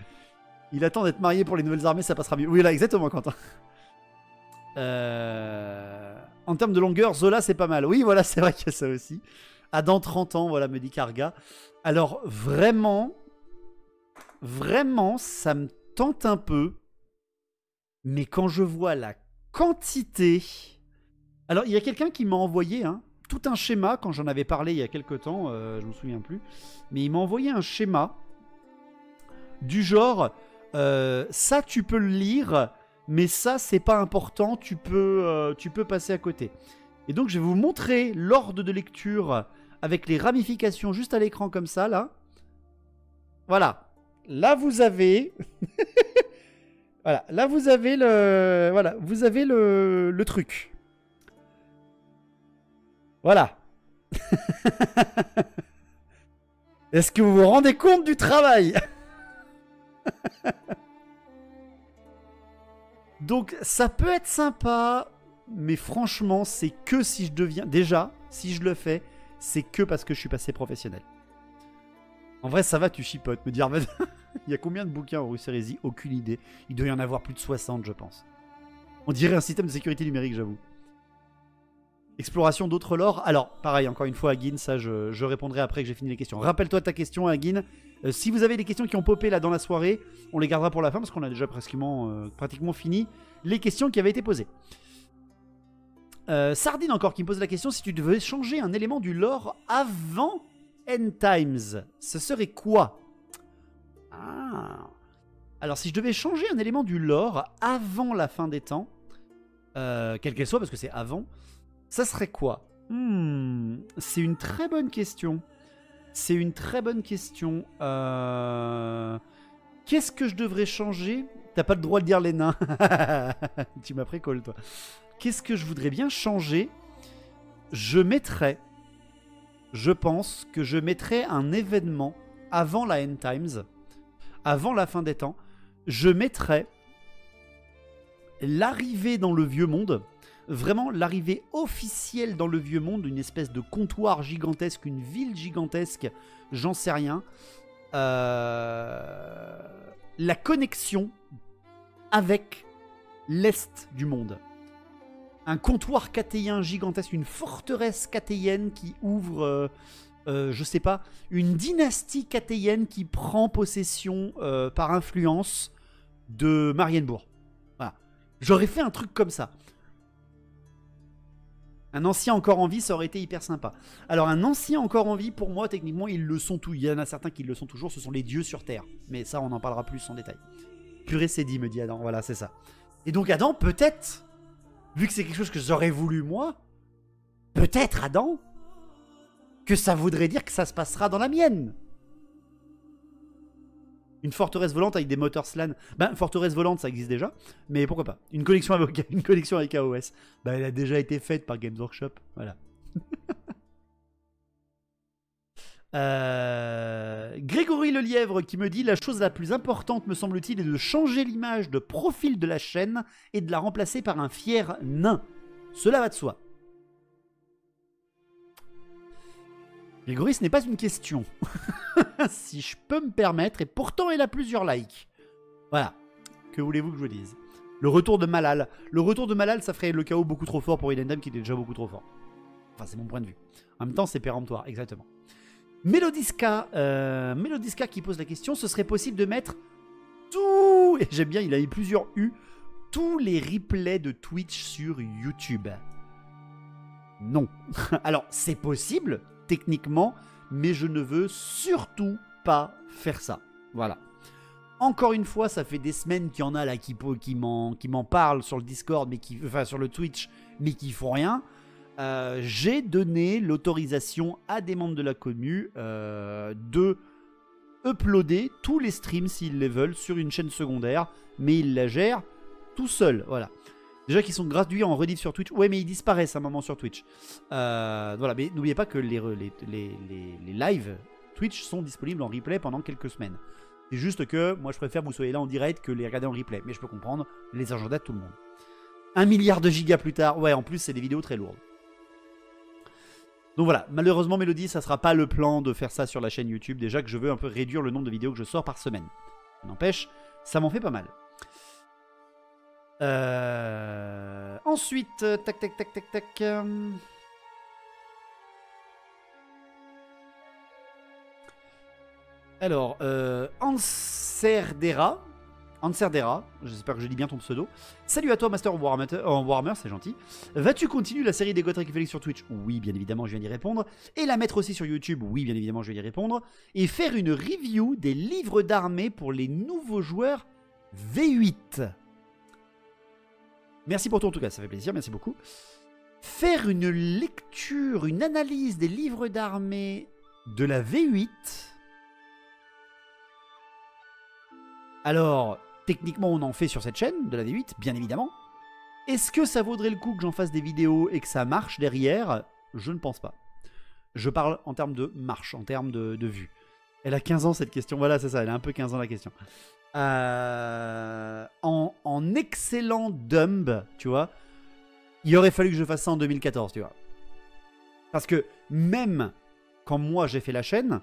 Il attend d'être marié pour les nouvelles armées, ça passera mieux. Oui, là, exactement, Quentin. En termes de longueur, Zola, c'est pas mal. Oui, voilà, c'est vrai qu'il y a ça aussi. Ah, dans 30 ans, voilà, me dit Karga. Alors, vraiment, ça me tente un peu. Mais quand je vois la quantité... Alors, il y a quelqu'un qui m'a envoyé tout un schéma, quand j'en avais parlé il y a quelques temps, je me souviens plus. Mais il m'a envoyé un schéma du genre... ça, tu peux le lire, mais ça, c'est pas important, tu peux passer à côté. Et donc, je vais vous montrer l'ordre de lecture avec les ramifications juste à l'écran comme ça, là. Voilà. Là, vous avez... voilà. Là, vous avez le... Voilà. Vous avez le truc. Voilà. Est-ce que vous vous rendez compte du travail? Donc ça peut être sympa, mais franchement c'est que si je deviens... Déjà, si je le fais, c'est que parce que je suis passé professionnel. En vrai ça va, tu chipotes. Me dire, il y a combien de bouquins en Horus Heresy? Aucune idée. Il doit y en avoir plus de 60 je pense. On dirait un système de sécurité numérique, j'avoue. Exploration d'autres lore. Alors, pareil, encore une fois, Agin, ça, je répondrai après que j'ai fini les questions. Rappelle-toi ta question, Agin. Si vous avez des questions qui ont popé là dans la soirée, on les gardera pour la fin parce qu'on a déjà pratiquement fini les questions qui avaient été posées. Sardine encore qui me pose la question: si tu devais changer un élément du lore avant End Times, ce serait quoi? Alors, si je devais changer un élément du lore avant la fin des temps, quelle qu'elle soit, parce que c'est avant... Ça serait quoi? C'est une très bonne question. Qu'est-ce que je devrais changer? T'as pas le droit de dire les nains. Tu m'as précolle, toi. Qu'est-ce que je voudrais bien changer? Je pense que je mettrais un événement avant la End Times, avant la fin des temps. Je mettrais l'arrivée dans le vieux monde vraiment l'arrivée officielle dans le vieux monde, une espèce de comptoir gigantesque, une ville gigantesque, j'en sais rien. La connexion avec l'Est du monde. Un comptoir cathéen gigantesque, une forteresse cathéenne qui ouvre, je sais pas, une dynastie cathéenne qui prend possession par influence de Marienbourg. Voilà. J'aurais fait un truc comme ça. Un ancien encore en vie, ça aurait été hyper sympa. Alors un ancien encore en vie, pour moi, techniquement, ils le sont tous. Il y en a certains qui le sont toujours, ce sont les dieux sur Terre. Mais ça, on en parlera plus en détail. Purée, c'est dit, me dit Adam. Voilà, c'est ça. Et donc Adam, peut-être, vu que c'est quelque chose que j'aurais voulu moi, peut-être Adam, que ça voudrait dire que ça se passera dans la mienne. Une forteresse volante avec des moteurs SLAN. Ben, forteresse volante, ça existe déjà. Mais pourquoi pas. Une connexion avec AOS. Ben, elle a déjà été faite par Games Workshop. Voilà. Grégory Lelièvre qui me dit: la chose la plus importante, me semble-t-il, est de changer l'image de profil de la chaîne et de la remplacer par un fier nain. Cela va de soi. Grégory, ce n'est pas une question. Si je peux me permettre, et pourtant elle a plusieurs likes. Voilà. Que voulez-vous que je vous dise? Le retour de Malal. Le retour de Malal, ça ferait le chaos beaucoup trop fort pour Idendam qui était déjà beaucoup trop fort. Enfin, c'est mon point de vue. En même temps, c'est péremptoire, exactement. Mélodiska qui pose la question: ce serait possible de mettre tout... Et j'aime bien, il a eu plusieurs U. Tous les replays de Twitch sur YouTube. Non. Alors, c'est possible, techniquement, mais je ne veux surtout pas faire ça. Voilà. Encore une fois, ça fait des semaines qu'il y en a là qui m'en parlent sur le Discord, enfin sur le Twitch, mais qui font rien. J'ai donné l'autorisation à des membres de la commu de uploader tous les streams s'ils les veulent sur une chaîne secondaire, mais ils la gèrent tout seuls. Voilà. Déjà qu'ils sont gratuits en rediff sur Twitch. Ouais, mais ils disparaissent à un moment sur Twitch. Voilà, mais n'oubliez pas que les lives Twitch sont disponibles en replay pendant quelques semaines. C'est juste que moi je préfère que vous soyez là en direct que les regarder en replay. Mais je peux comprendre les agendas de tout le monde. 1 milliard de gigas plus tard. Ouais, en plus c'est des vidéos très lourdes. Donc voilà, malheureusement Mélodie, ça sera pas le plan de faire ça sur la chaîne YouTube. Déjà que je veux un peu réduire le nombre de vidéos que je sors par semaine. N'empêche, ça m'en fait pas mal. Ensuite, tac. Alors, Anserdera, j'espère que je dis bien ton pseudo. Salut à toi, Master of Warhammer, c'est gentil. Vas-tu continuer la série des Gotrek et Félix sur Twitch? Oui, bien évidemment, je viens d'y répondre. Et la mettre aussi sur YouTube? Oui, bien évidemment, je viens d'y répondre. Et faire une review des livres d'armée pour les nouveaux joueurs V8. Merci pour tout en tout cas, ça fait plaisir, merci beaucoup. Faire une lecture, une analyse des livres d'armée de la V8. Alors, techniquement, on en fait sur cette chaîne de la V8, bien évidemment. Est-ce que ça vaudrait le coup que j'en fasse des vidéos et que ça marche derrière? Je ne pense pas. Je parle en termes de marche, en termes de vue. Elle a 15 ans cette question, voilà, c'est ça, elle a un peu 15 ans la question. En excellent dumb, tu vois, il aurait fallu que je fasse ça en 2014, tu vois. Parce que même quand moi j'ai fait la chaîne,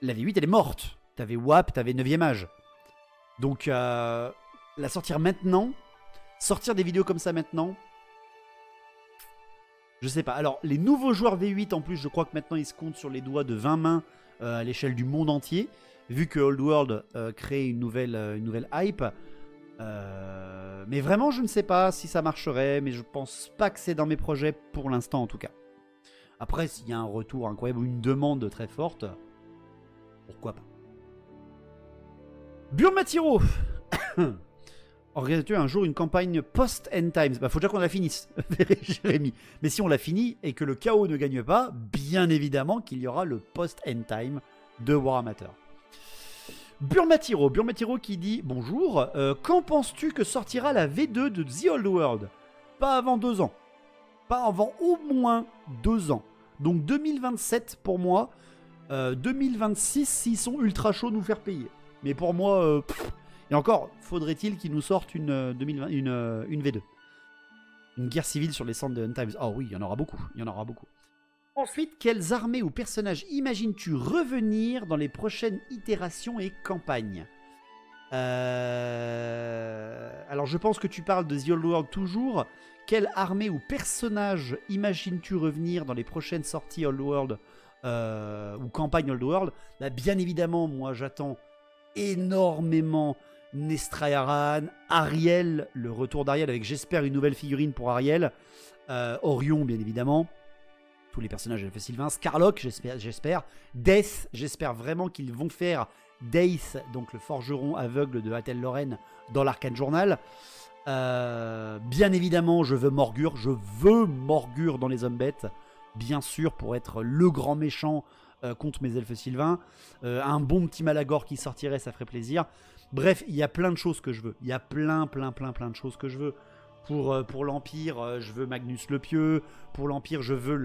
la V8 elle est morte. T'avais WAP, t'avais 9e âge. Donc la sortir maintenant, sortir des vidéos comme ça maintenant, je sais pas. Alors les nouveaux joueurs V8 en plus, je crois que maintenant ils se comptent sur les doigts de 20 mains à l'échelle du monde entier. Vu que Old World crée une nouvelle hype. Mais vraiment, je ne sais pas si ça marcherait, mais je pense pas que c'est dans mes projets pour l'instant en tout cas. Après, s'il y a un retour incroyable ou une demande très forte, pourquoi pas. Burmatiro. Organise-tu un jour une campagne post-End Times? Bah, faut déjà qu'on la finisse, Jérémy. Mais si on la finit et que le chaos ne gagne pas, bien évidemment qu'il y aura le post-End Time de Warhammer. Burmatiro qui dit bonjour, quand penses-tu que sortira la V2 de The Old World? Pas avant 2 ans. Pas avant au moins 2 ans. Donc 2027 pour moi. 2026 s'ils sont ultra chauds nous faire payer. Mais pour moi, et encore, faudrait-il qu'ils nous sortent une V2. Une guerre civile sur les centres de Untimes. Oh oui, il y en aura beaucoup. Il y en aura beaucoup. Ensuite, quelles armées ou personnages imagines-tu revenir dans les prochaines itérations et campagnes? Alors, je pense que tu parles de The Old World toujours. Quelle armée ou personnage imagines-tu revenir dans les prochaines sorties Old World ou campagne Old World? Là, bien évidemment, moi, j'attends énormément Nestrayaran, Ariel, le retour d'Ariel avec, j'espère, une nouvelle figurine pour Ariel. Orion, bien évidemment. Tous les personnages de Sylvain. Scarlock, j'espère. Death, j'espère vraiment qu'ils vont faire Death, donc le forgeron aveugle de Atel Loren, dans l'Arcane Journal. Bien évidemment, je veux Morgur. Je veux Morgur dans les hommes bêtes, bien sûr, pour être le grand méchant contre mes elfes sylvains. Un bon petit Malagor qui sortirait, ça ferait plaisir. Bref, il y a plein de choses que je veux. Il y a plein de choses que je veux. Pour l'Empire, je veux Magnus le Pieux. Pour l'Empire, je veux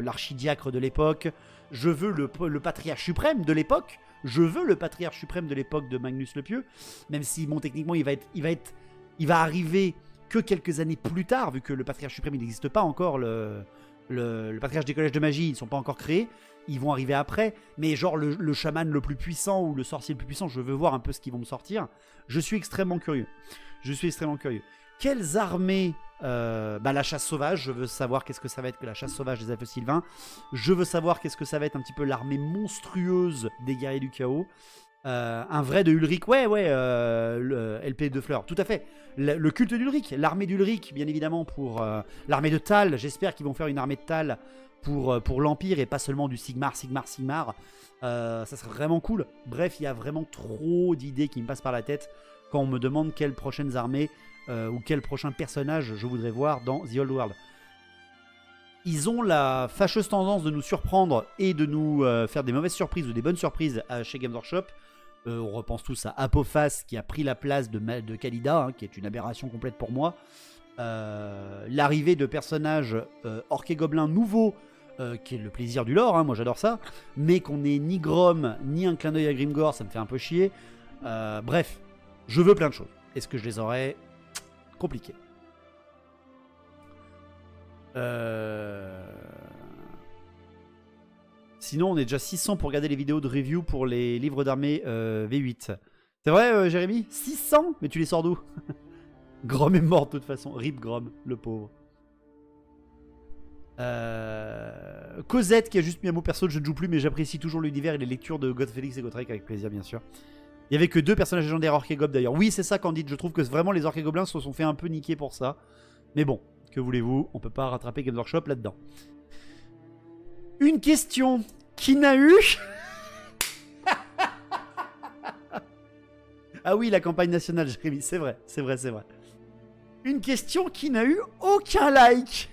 l'archidiacre de l'époque. Je veux le patriarche suprême de l'époque. Je veux le patriarche suprême de l'époque de Magnus le Pieux. Même si, bon, techniquement, il va arriver que quelques années plus tard, vu que le patriarche suprême, il n'existe pas encore. Le patriarche des collèges de magie, ils ne sont pas encore créés. Ils vont arriver après. Mais genre, le chaman le plus puissant ou le sorcier le plus puissant, je veux voir un peu ce qu'ils vont me sortir. Je suis extrêmement curieux. Quelles armées la chasse sauvage, je veux savoir qu'est-ce que ça va être que la chasse sauvage des elfes sylvains. Je veux savoir qu'est-ce que ça va être un petit peu l'armée monstrueuse des guerriers du chaos. Un vrai de Ulrich, le LP de Fleur, tout à fait. Le culte d'Ulrich, l'armée d'Ulrich, bien évidemment, pour l'armée de Tal. J'espère qu'ils vont faire une armée de Tal pour l'Empire et pas seulement du Sigmar. Ça serait vraiment cool. Bref, il y a vraiment trop d'idées qui me passent par la tête quand on me demande quelles prochaines armées ou quel prochain personnage je voudrais voir dans The Old World. Ils ont la fâcheuse tendance de nous surprendre et de nous faire des mauvaises surprises ou des bonnes surprises chez Games Workshop. On repense tous à Apophas qui a pris la place de Khalida, qui est une aberration complète pour moi. L'arrivée de personnages orques et gobelins nouveaux, qui est le plaisir du lore, moi j'adore ça, mais qu'on n'ait ni Grom ni un clin d'œil à Grimgor, ça me fait un peu chier. Bref, je veux plein de choses. Est-ce que je les aurais? Compliqué. Sinon, on est déjà 600 pour regarder les vidéos de review pour les livres d'armée V8. C'est vrai, Jérémy? 600? Mais tu les sors d'où? Grom est mort de toute façon. Rip Grom, le pauvre. Cosette qui a juste mis un mot perso, je ne joue plus, mais j'apprécie toujours l'univers et les lectures de Godfélix et Gotrek avec plaisir, bien sûr. Il y avait que 2 personnages légendaires orques et gobelins d'ailleurs. Oui, c'est ça, Candide. Je trouve que vraiment les orques et gobelins se sont fait un peu niquer pour ça. Mais bon, que voulez-vous? On peut pas rattraper Games Workshop là-dedans. Une question qui n'a eu... Ah oui, la campagne nationale, Jérémy, c'est vrai. Une question qui n'a eu aucun like.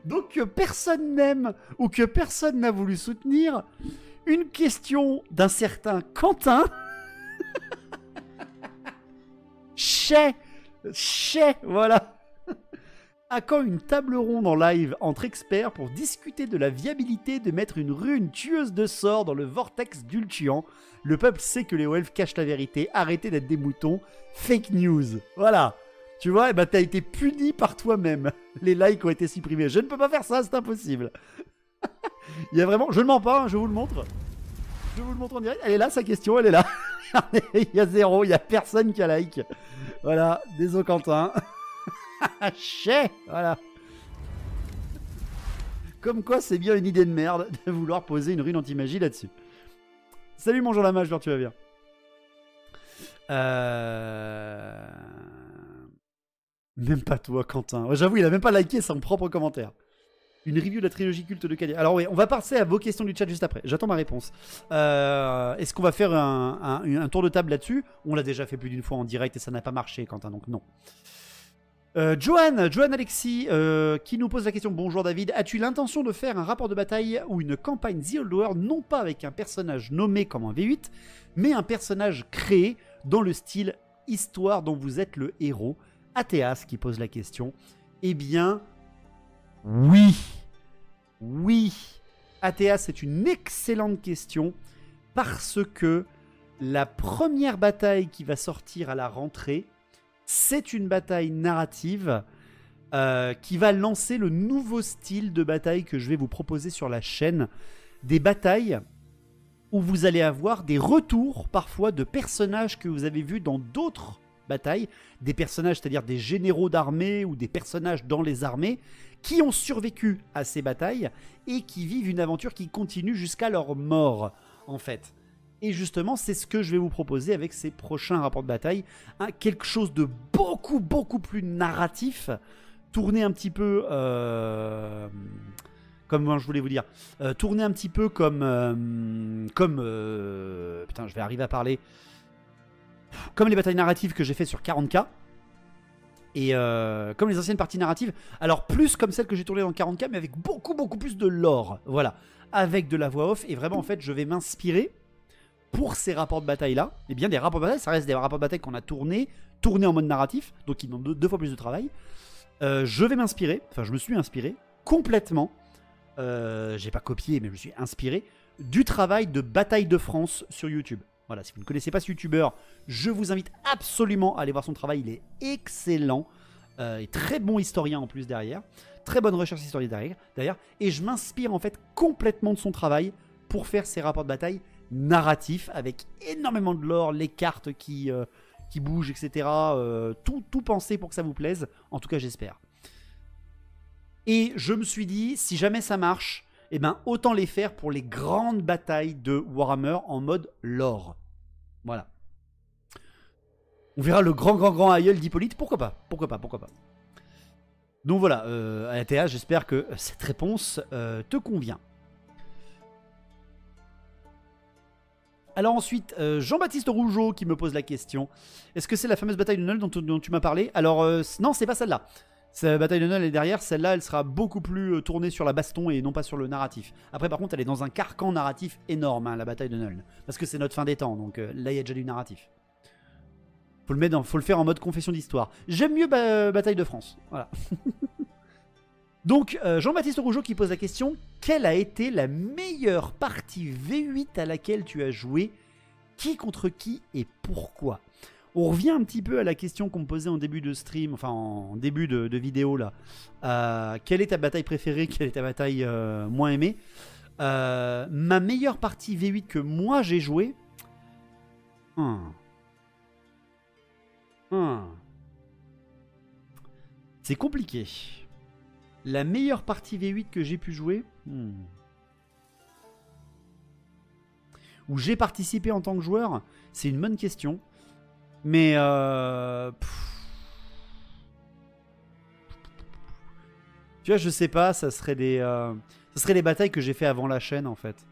Donc que personne n'aime ou que personne n'a voulu soutenir. Une question d'un certain Quentin. Chez, voilà. À quand une table ronde en live entre experts pour discuter de la viabilité de mettre une rune tueuse de sorts dans le vortex d'Ultuan? Le peuple sait que les elfes cachent la vérité. Arrêtez d'être des moutons. Fake news. Voilà. Tu vois, eh ben, t'as été puni par toi-même. Les likes ont été supprimés. Je ne peux pas faire ça, c'est impossible. Il y a vraiment... Je ne mens pas, je vous le montre. Je vous le montre en direct. Elle est là, sa question, elle est là. Il y a 0, il n'y a personne qui a like. Voilà, désolé Quentin. Chais, voilà. Comme quoi, c'est bien une idée de merde de vouloir poser une rune anti-magie là-dessus. Salut mon Jean Lamage, genre tu vas bien. Même pas toi, Quentin. Ouais, j'avoue, il a même pas liké son propre commentaire. Une review de la trilogie culte de Cadia. Alors oui, on va passer à vos questions du chat juste après. J'attends ma réponse. Est-ce qu'on va faire un tour de table là-dessus? On l'a déjà fait plus d'une fois en direct et ça n'a pas marché, Quentin, donc non. Johan Alexis, qui nous pose la question. Bonjour David, as-tu l'intention de faire un rapport de bataille ou une campagne The Old World, non pas avec un personnage nommé comme un V8, mais un personnage créé dans le style histoire dont vous êtes le héros? Athéas qui pose la question. Eh bien, oui. Oui. Athéas, c'est une excellente question parce que la première bataille qui va sortir à la rentrée, c'est une bataille narrative qui va lancer le nouveau style de bataille que je vais vous proposer sur la chaîne. Des batailles où vous allez avoir des retours parfois de personnages que vous avez vus dans d'autres batailles. Des personnages, c'est-à-dire des généraux d'armée ou des personnages dans les armées qui ont survécu à ces batailles et qui vivent une aventure qui continue jusqu'à leur mort, en fait. Et justement, c'est ce que je vais vous proposer avec ces prochains rapports de bataille. Quelque chose de beaucoup plus narratif, tourné un petit peu... Comme je voulais vous dire, tourner un petit peu comme... putain, je vais arriver à parler. Comme les batailles narratives que j'ai fait sur 40K. Et comme les anciennes parties narratives. Alors plus comme celles que j'ai tournées dans 40K, mais avec beaucoup plus de lore. Voilà. Avec de la voix off. Et vraiment, en fait, je vais m'inspirer pour ces rapports de bataille-là. Et bien, des rapports de bataille, ça reste des rapports de bataille qu'on a tournés en mode narratif. Donc, qui demandent deux fois plus de travail. Je vais m'inspirer, enfin, je me suis inspiré complètement. J'ai pas copié, mais je me suis inspiré du travail de Bataille de France sur YouTube. Voilà, si vous ne connaissez pas ce youtubeur, je vous invite absolument à aller voir son travail. Il est excellent et très bon historien en plus derrière. Très bonne recherche historique derrière. Et je m'inspire en fait complètement de son travail pour faire ces rapports de bataille narratifs avec énormément de lore, les cartes qui bougent, etc. Tout pensé pour que ça vous plaise. En tout cas, j'espère. Et je me suis dit, si jamais ça marche, eh ben, autant les faire pour les grandes batailles de Warhammer en mode lore. Voilà. On verra le grand aïeul d'Hippolyte. Pourquoi pas. Donc voilà, Athéa, j'espère que cette réponse te convient. Alors ensuite, Jean-Baptiste Rougeau qui me pose la question. Est-ce que c'est la fameuse bataille de Null dont tu m'as parlé? Alors non, c'est pas celle-là. La bataille de Null est derrière, celle-là elle sera beaucoup plus tournée sur la baston et non pas sur le narratif. Après par contre elle est dans un carcan narratif énorme, hein, la bataille de Null. Parce que c'est notre fin des temps, donc là il y a déjà du narratif. Faut le faire en mode confession d'histoire. J'aime mieux Bataille de France, voilà. Donc Jean-Baptiste Rougeau qui pose la question, quelle a été la meilleure partie V8 à laquelle tu as joué? Qui contre qui et pourquoi? On revient un petit peu à la question qu'on me posait en début de stream, enfin en début de vidéo là. Quelle est ta bataille préférée? Quelle est ta bataille moins aimée? Ma meilleure partie V8 que moi j'ai joué. C'est compliqué. La meilleure partie V8 que j'ai pu jouer, où j'ai participé en tant que joueur, c'est une bonne question. Mais tu vois, je sais pas, ça serait les batailles que j'ai fait avant la chaîne en fait.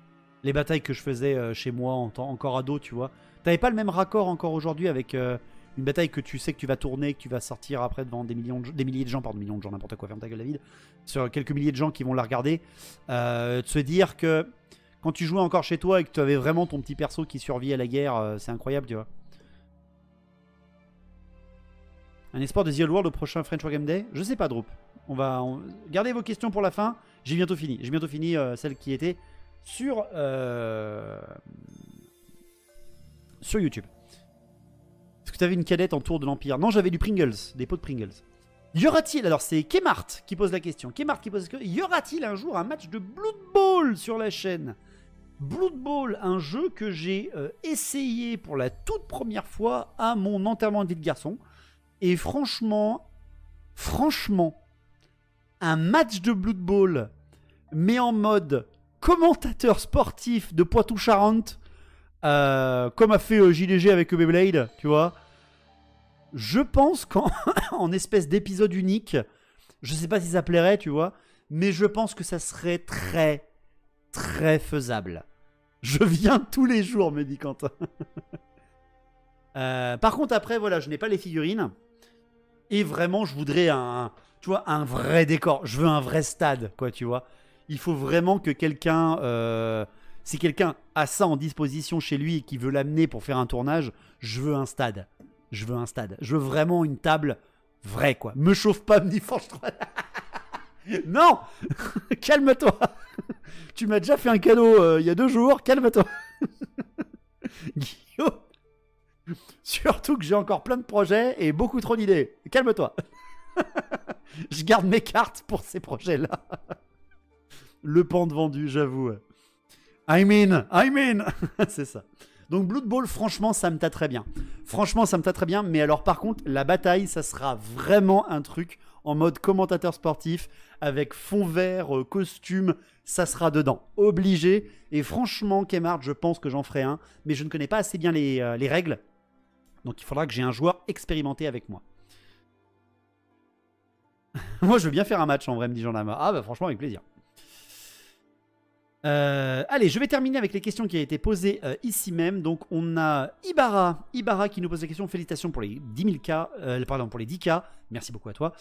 Les batailles que je faisais chez moi encore ado, tu vois. T'avais pas le même raccord encore aujourd'hui avec une bataille que tu sais que tu vas tourner, que tu vas sortir après devant des milliers de gens, pardon, millions de gens, n'importe quoi, ferme ta gueule David, sur quelques milliers de gens qui vont la regarder, de se dire que quand tu jouais encore chez toi et que tu avais vraiment ton petit perso qui survit à la guerre, c'est incroyable, tu vois. Un espoir de The Old World au prochain French War Game Day? Je sais pas, Droop. Gardez vos questions pour la fin. J'ai bientôt fini. J'ai bientôt fini celle qui était sur YouTube. Est-ce que tu avais une cadette en tour de l'Empire? Non, j'avais du Pringles, des pots de Pringles. Y aura-t-il, alors c'est Kemart qui pose la question. Y aura-t-il un jour un match de Blood Bowl sur la chaîne? Blood Bowl, un jeu que j'ai essayé pour la toute première fois à mon enterrement de vie de garçon. Et franchement, un match de Blood Bowl, mais en mode commentateur sportif de Poitou-Charentes, comme a fait JDG avec Beyblade, tu vois. Je pense qu'en espèce d'épisode unique, je sais pas si ça plairait, tu vois, mais je pense que ça serait très, très faisable. Je viens tous les jours, me dit Quentin. Par contre, après, voilà, je n'ai pas les figurines. Et vraiment, je voudrais tu vois, un vrai décor. Je veux un vrai stade, quoi, tu vois. Il faut vraiment que quelqu'un... si quelqu'un a ça en disposition chez lui et qui veut l'amener pour faire un tournage, je veux un stade. Je veux vraiment une table vraie, quoi. Me chauffe pas, me dit Forge 3. Non. Calme-toi. Tu m'as déjà fait un cadeau il y a 2 jours. Calme-toi. Guillaume. Surtout que j'ai encore plein de projets et beaucoup trop d'idées. Calme-toi. Je garde mes cartes pour ces projets-là. Le pente vendu, j'avoue. I'm in. C'est ça. Donc Blood Bowl, franchement, ça me tâte très bien. Franchement, ça me tâte très bien. Mais alors, par contre, la bataille, ça sera vraiment un truc en mode commentateur sportif, avec fond vert, costume, ça sera dedans. Obligé. Et franchement, Kmart, je pense que j'en ferai un. Mais je ne connais pas assez bien les règles. Donc il faudra que j'ai un joueur expérimenté avec moi. Moi, je veux bien faire un match en vrai, me dit Jean-Lama. Ah bah franchement, avec plaisir. Allez, je vais terminer avec les questions qui ont été posées ici même. Donc, on a Ibarra qui nous pose la question. Félicitations pour les 10 000K, pardon, pour les 10K. Merci beaucoup à toi.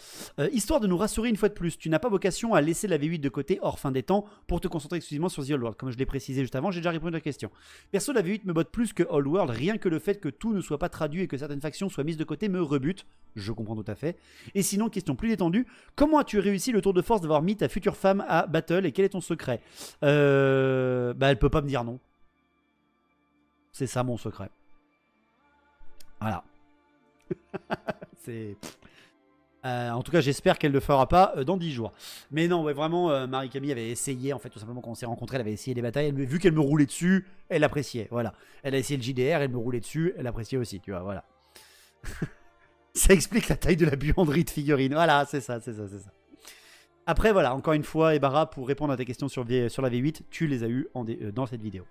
Histoire de nous rassurer une fois de plus, tu n'as pas vocation à laisser la V8 de côté hors fin des temps pour te concentrer exclusivement sur The Old World. Comme je l'ai précisé juste avant, j'ai déjà répondu à la question. Perso, la V8 me botte plus que Old World. Rien que le fait que tout ne soit pas traduit et que certaines factions soient mises de côté me rebute. Je comprends tout à fait. Et sinon, question plus détendue. Comment as-tu réussi le tour de force d'avoir mis ta future femme à Battle et quel est ton secret? Elle peut pas me dire non. C'est ça mon secret. Voilà. C'est... en tout cas, j'espère qu'elle ne le fera pas dans 10 jours. Mais non, ouais, vraiment, Marie-Camille avait essayé, en fait, tout simplement, quand on s'est rencontrés, elle avait essayé les batailles. Vu qu'elle me roulait dessus, elle appréciait. Voilà. Elle a essayé le JDR, elle me roulait dessus, elle appréciait aussi, tu vois, voilà. Ça explique la taille de la buanderie de figurines. Voilà, c'est ça. Après, voilà, encore une fois, Ibarra, pour répondre à tes questions sur la V8, tu les as eues dans cette vidéo.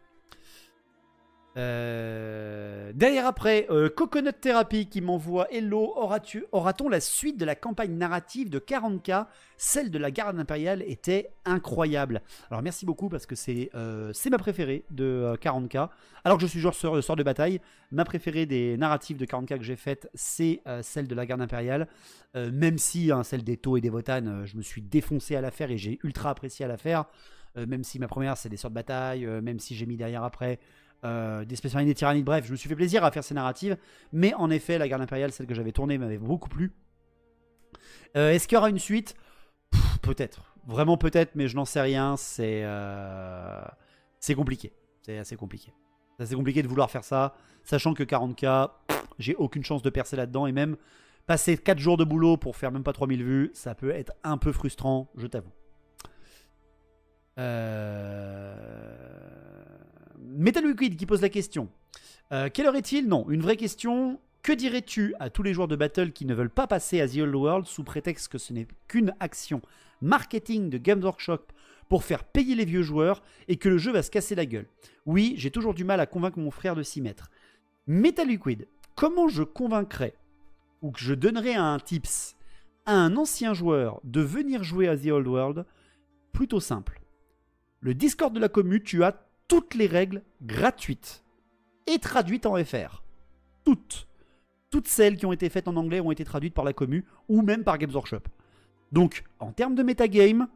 Derrière après, Coconut Therapy qui m'envoie Hello, aura-t-on la suite de la campagne narrative de 40K? Celle de la garde impériale était incroyable. Alors merci beaucoup parce que c'est ma préférée de 40K. Alors que je suis joueur sort de bataille, ma préférée des narratives de 40K que j'ai faites, c'est celle de la garde impériale. Même si celle des Tau et des Votan, je me suis défoncé à la faire et j'ai ultra apprécié à la faire. Même si ma première c'est des sorts de bataille, même si j'ai mis derrière après des Space Marines et Tyrannides, bref, je me suis fait plaisir à faire ces narratives, mais en effet, la garde impériale, celle que j'avais tournée, m'avait beaucoup plu. Est-ce qu'il y aura une suite? Peut-être, vraiment peut-être, mais je n'en sais rien, c'est compliqué, c'est assez compliqué. C'est assez compliqué de vouloir faire ça, sachant que 40K, j'ai aucune chance de percer là-dedans, et même passer 4 jours de boulot pour faire même pas 3000 vues, ça peut être un peu frustrant, je t'avoue. Metal Liquid qui pose la question. Quelle heure est-il? Non, une vraie question. Que dirais-tu à tous les joueurs de Battle qui ne veulent pas passer à The Old World sous prétexte que ce n'est qu'une action marketing de Games Workshop pour faire payer les vieux joueurs et que le jeu va se casser la gueule? Oui, j'ai toujours du mal à convaincre mon frère de s'y mettre. Metal Liquid, comment je convaincrais ou que je donnerais un tips à un ancien joueur de venir jouer à The Old World? Plutôt simple. Le Discord de la commu, tu as toutes les règles gratuites et traduites en FR. Toutes celles qui ont été faites en anglais ont été traduites par la commu ou même par Games Workshop. Donc, en termes de metagame,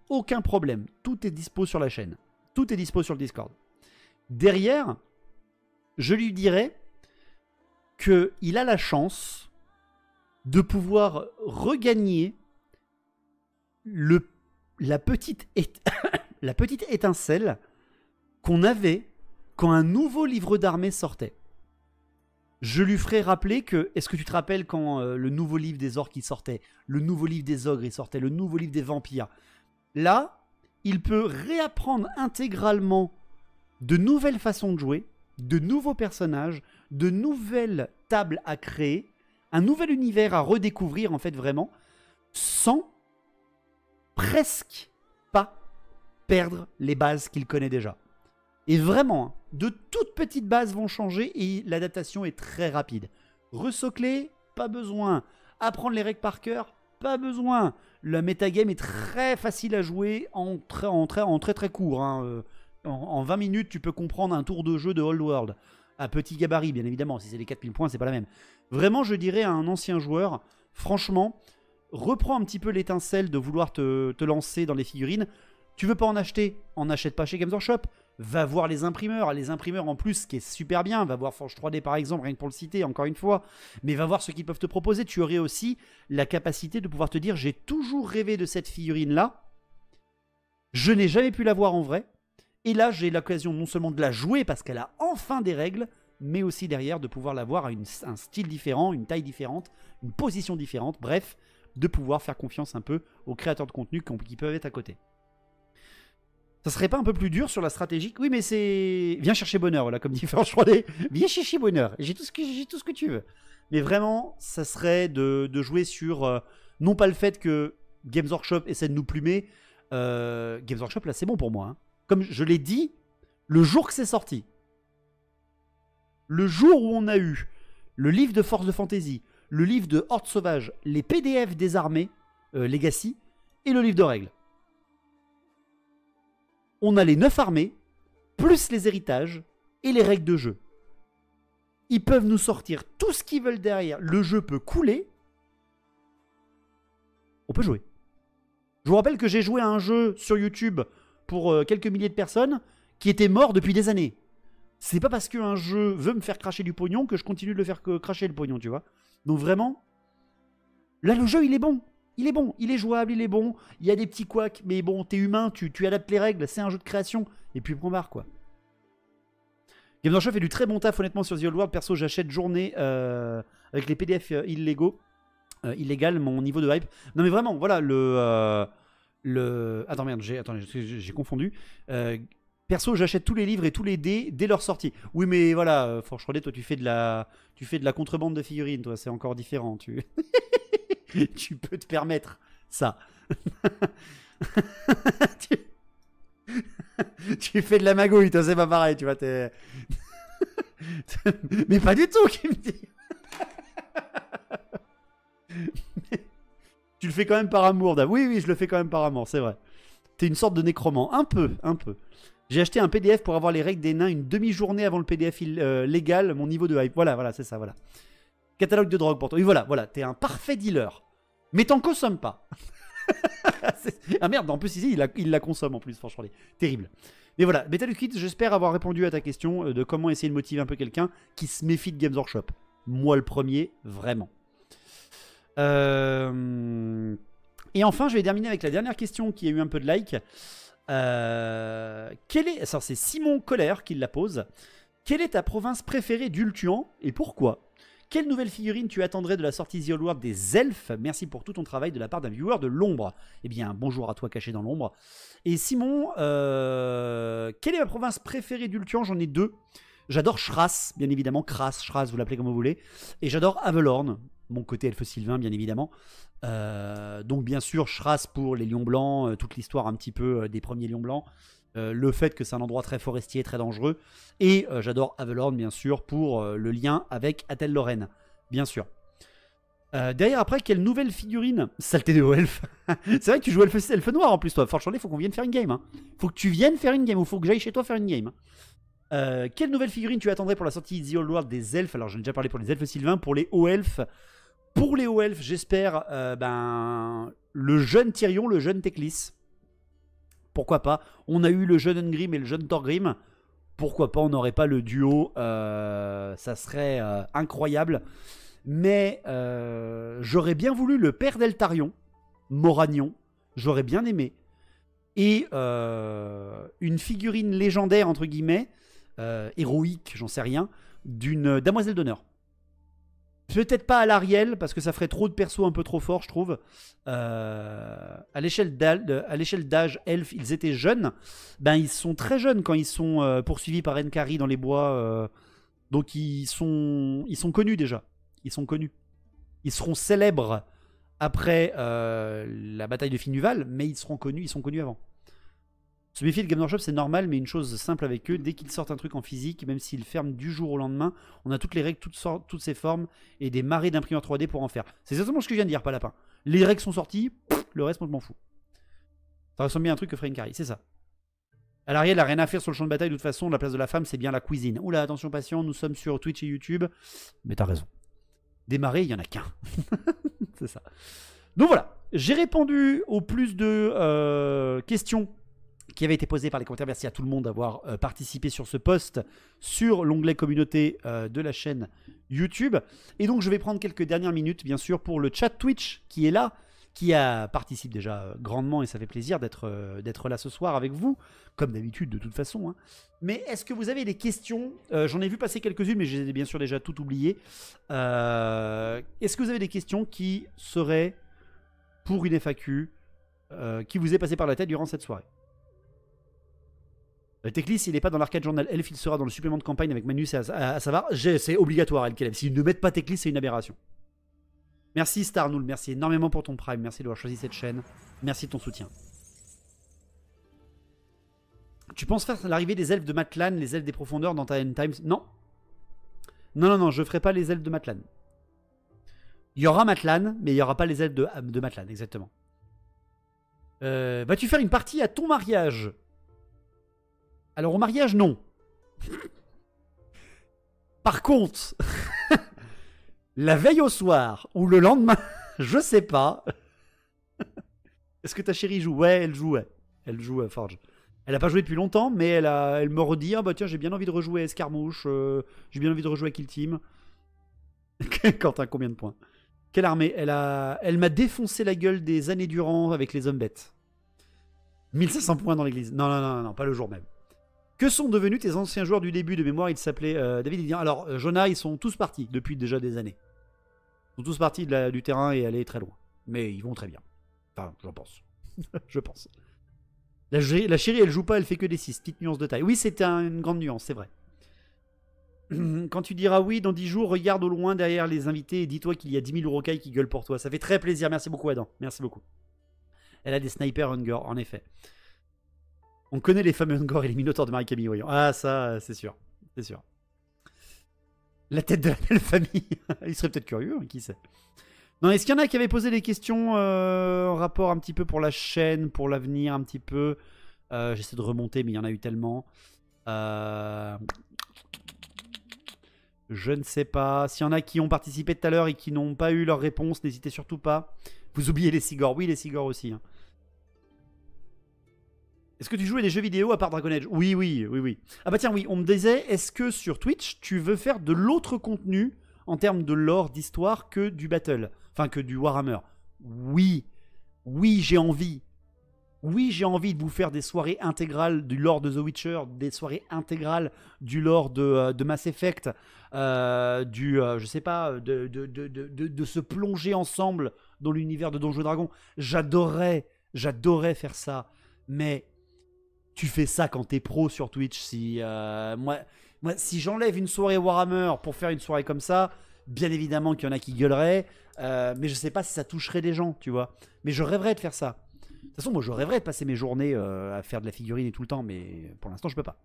aucun problème. Tout est dispo sur la chaîne. Tout est dispo sur le Discord. Derrière, je lui dirais qu'il a la chance de pouvoir regagner la petite étincelle qu'on avait quand un nouveau livre d'armée sortait. Je lui ferai rappeler que, est-ce que tu te rappelles quand le nouveau livre des orques il sortait, le nouveau livre des ogres il sortait, le nouveau livre des vampires? Là, il peut réapprendre intégralement de nouvelles façons de jouer, de nouveaux personnages, de nouvelles tables à créer, un nouvel univers à redécouvrir en fait vraiment, sans presque pas perdre les bases qu'il connaît déjà. Et vraiment, de toutes petites bases vont changer et l'adaptation est très rapide. Resocler, pas besoin. Apprendre les règles par cœur, pas besoin. Le metagame est très facile à jouer en très court. Hein. En 20 minutes, tu peux comprendre un tour de jeu de Old World. À petit gabarit, bien évidemment. Si c'est les 4000 points, c'est pas la même. Vraiment, je dirais à un ancien joueur, franchement, reprends un petit peu l'étincelle de vouloir te lancer dans les figurines. Tu veux pas en acheter? En achète pas chez Games Workshop. Va voir les imprimeurs. Les imprimeurs en plus, ce qui est super bien. Va voir Forge 3D par exemple, rien que pour le citer, encore une fois. Mais va voir ce qu'ils peuvent te proposer. Tu aurais aussi la capacité de pouvoir te dire, j'ai toujours rêvé de cette figurine-là. Je n'ai jamais pu la voir en vrai. Et là, j'ai l'occasion non seulement de la jouer parce qu'elle a enfin des règles, mais aussi derrière de pouvoir la voir à un style différent, une taille différente, une position différente. Bref, de pouvoir faire confiance un peu aux créateurs de contenu qui peuvent être à côté. Ça serait pas un peu plus dur sur la stratégie? Oui, mais c'est... Viens chercher bonheur, voilà, comme dit Franchement. Viens chercher bonheur. J'ai tout ce que tu veux. Mais vraiment, ça serait de jouer sur... non pas le fait que Games Workshop essaie de nous plumer. Games Workshop, là, c'est bon pour moi. Hein. Comme je l'ai dit, le jour que c'est sorti, le jour où on a eu le livre de Force de Fantasy, le livre de Horde Sauvage, les PDF des armées, Legacy, et le livre de règles. On a les 9 armées, plus les héritages et les règles de jeu. Ils peuvent nous sortir tout ce qu'ils veulent derrière. Le jeu peut couler. On peut jouer. Je vous rappelle que j'ai joué à un jeu sur YouTube pour quelques milliers de personnes qui était mort depuis des années. C'est pas parce qu'un jeu veut me faire cracher du pognon que je continue de le faire cracher le pognon, tu vois. Donc vraiment, là le jeu il est bon. Il est bon, il est jouable, il est bon. Il y a des petits couacs, mais bon, t'es humain, tu adaptes les règles, c'est un jeu de création. Et puis prends barre, quoi. Game Workshop fait du très bon taf, honnêtement, sur The Old World. Perso, j'achète journée avec les PDF illégaux. Illégal, mon niveau de hype. Non, mais vraiment, voilà, Attends, merde, j'ai confondu. Perso, j'achète tous les livres et tous les dés dès leur sortie. Oui, mais voilà, franchement, toi, tu fais de la contrebande de figurines, toi, c'est encore différent. Tu peux te permettre ça. Tu fais de la magouille, toi, c'est pas pareil, tu vois. Mais pas du tout, qui me dit. Tu le fais quand même par amour, Dave. Oui, je le fais quand même par amour, c'est vrai. T'es une sorte de nécromant. Un peu. J'ai acheté un PDF pour avoir les règles des nains une demi-journée avant le PDF légal, mon niveau de hype. Voilà, c'est ça, voilà. Catalogue de drogue pour toi. Oui, voilà, t'es un parfait dealer. Mais t'en consommes pas. Ah merde, en plus ici, il la consomme en plus, franchement. Terrible. Mais voilà, Beta Liquid, j'espère avoir répondu à ta question de comment essayer de motiver un peu quelqu'un qui se méfie de Games Workshop. Moi le premier, vraiment. Et enfin, je vais terminer avec la dernière question qui a eu un peu de like. C'est Simon Colère qui la pose. Quelle est ta province préférée d'Ultuan et pourquoi? Quelle nouvelle figurine tu attendrais de la sortie The Old World des elfes? Merci pour tout ton travail de la part d'un viewer de l'ombre. Eh bien, bonjour à toi caché dans l'ombre. Et Simon, quelle est ma province préférée d'Ultuan? J'en ai deux. J'adore Shras, bien évidemment. Shras, vous l'appelez comme vous voulez. Et j'adore Avelorn, mon côté elfe sylvain, bien évidemment. Donc, bien sûr, Shras pour les lions blancs, toute l'histoire un petit peu des premiers lions blancs. Le fait que c'est un endroit très forestier, très dangereux. Et j'adore Avelorn, bien sûr, pour le lien avec Athel Lorraine, bien sûr. Derrière, après, quelle nouvelle figurine? Saleté de haut elfe. C'est vrai que tu joues elfe noir en plus, toi. Franchement, il faut qu'on vienne faire une game. Hein. Faut que tu viennes faire une game, ou faut que j'aille chez toi faire une game. Quelle nouvelle figurine tu attendrais pour la sortie The Old World des elfes? Alors, j'en ai déjà parlé pour les elfes sylvains, pour les hauts elfes. Pour les hauts elfes, j'espère le jeune Tyrion, le jeune Teclis. Pourquoi pas? On a eu le jeune Ungrim et le jeune Thorgrim. Pourquoi pas? On n'aurait pas le duo. Ça serait incroyable. Mais j'aurais bien voulu le père d'Eltarion, Moragnon. J'aurais bien aimé. Et une figurine légendaire, entre guillemets, héroïque, j'en sais rien, d'une damoiselle d'honneur. Peut-être pas à l'Ariel, parce que ça ferait trop de persos un peu trop forts, je trouve. À l'échelle d'âge elfe, ils étaient jeunes. Ben, ils sont très jeunes quand ils sont poursuivis par Enkari dans les bois. Donc, ils sont connus déjà. Ils sont connus. Ils seront célèbres après la bataille de Finuval, mais ils sont connus avant. Se méfier de Game Workshop, c'est normal, mais une chose simple avec eux, dès qu'ils sortent un truc en physique, même s'ils ferment du jour au lendemain, on a toutes les règles, toutes ces formes et des marées d'imprimeurs 3D pour en faire. C'est exactement ce que je viens de dire, pas lapin. Les règles sont sorties, le reste, moi je m'en fous. Ça ressemble bien à un truc que ferait une carry, c'est ça. À l'arrière, elle n'a rien à faire sur le champ de bataille, de toute façon, la place de la femme, c'est bien la cuisine. Oula, attention patient, nous sommes sur Twitch et YouTube. Mais t'as raison. Des marées, il n'y en a qu'un. C'est ça. Donc voilà, j'ai répondu aux plus de questions qui avait été posé par les commentaires. Merci à tout le monde d'avoir participé sur ce post sur l'onglet communauté de la chaîne YouTube. Et donc, je vais prendre quelques dernières minutes, bien sûr, pour le chat Twitch qui est là, qui participe déjà grandement et ça fait plaisir d'être là ce soir avec vous, comme d'habitude de toute façon. Hein. Mais est-ce que vous avez des questions? J'en ai vu passer quelques-unes, mais j'ai bien sûr déjà tout oublié. Est-ce que vous avez des questions qui seraient pour une FAQ qui vous est passée par la tête durant cette soirée. Techlis, il n'est pas dans l'arcade journal Elf, il sera dans le supplément de campagne avec Manus et Savar. C'est obligatoire, LKLM. S'ils ne mettent pas Techlis, c'est une aberration. Merci Starnoul, merci énormément pour ton prime, merci d'avoir choisi cette chaîne, merci de ton soutien. Tu penses faire l'arrivée des elfes de Matlan, les elfes des profondeurs dans ta End Times? Non. Non, je ferai pas les elfes de Matlan. Il y aura Matlan, mais il n'y aura pas les elfes de Matlan, exactement. Vas-tu faire une partie à ton mariage? Alors au mariage, non. Par contre, la veille au soir ou le lendemain, je sais pas. Est-ce que ta chérie joue? Ouais, elle joue, ouais. Elle joue à Forge. Elle a pas joué depuis longtemps, mais elle me redit, ah bah tiens, j'ai bien envie de rejouer à Escarmouche, j'ai bien envie de rejouer à Kill Team. Quentin, combien de points? Quelle armée? Elle m'a défoncé la gueule des années durant avec les hommes bêtes. 1500 points dans l'église. Non, pas le jour même. Que sont devenus tes anciens joueurs du début de mémoire? Il s'appelait David Lydien. Alors, Jonah, ils sont tous partis depuis déjà des années. Ils sont tous partis du terrain et allés très loin. Mais ils vont très bien. Enfin, j'en pense. Je pense. La chérie, elle joue pas, elle fait que des 6. Petite nuance de taille. Oui, c'est une grande nuance, c'est vrai. Quand tu diras oui, dans 10 jours, regarde au loin derrière les invités et dis-toi qu'il y a 10 000 urokai qui gueulent pour toi. Ça fait très plaisir. Merci beaucoup, Adam. Merci beaucoup. Elle a des snipers Hunger, en effet. On connaît les fameux Hunger et les Minotaurs de Marie-Camille Voyant. Ah, ça, c'est sûr. C'est sûr. La tête de la belle famille. Il serait peut-être curieux, hein, qui sait. Non, est-ce qu'il y en a qui avaient posé des questions en rapport un petit peu pour la chaîne, pour l'avenir un petit peu? J'essaie de remonter, mais il y en a eu tellement. Je ne sais pas. S'il y en a qui ont participé tout à l'heure et qui n'ont pas eu leur réponse, n'hésitez surtout pas. Vous oubliez les Sigors. Oui, les Sigors aussi. Hein. Est-ce que tu joues à des jeux vidéo à part Dragon Age? Oui. Ah bah tiens, oui, on me disait, est-ce que sur Twitch, tu veux faire de l'autre contenu en termes de lore, d'histoire, que du Battle? Enfin, que du Warhammer. Oui, j'ai envie. Oui, j'ai envie de vous faire des soirées intégrales du lore de The Witcher, des soirées intégrales du lore de Mass Effect, je sais pas, de se plonger ensemble dans l'univers de Donjons et Dragons. J'adorerais faire ça, mais tu fais ça quand t'es pro sur Twitch. Moi, si j'enlève une soirée Warhammer pour faire une soirée comme ça, bien évidemment qu'il y en a qui gueuleraient, mais je sais pas si ça toucherait des gens, tu vois. Mais je rêverais de faire ça. De toute façon, moi, je rêverais de passer mes journées à faire de la figurine et tout le temps, mais pour l'instant, je peux pas.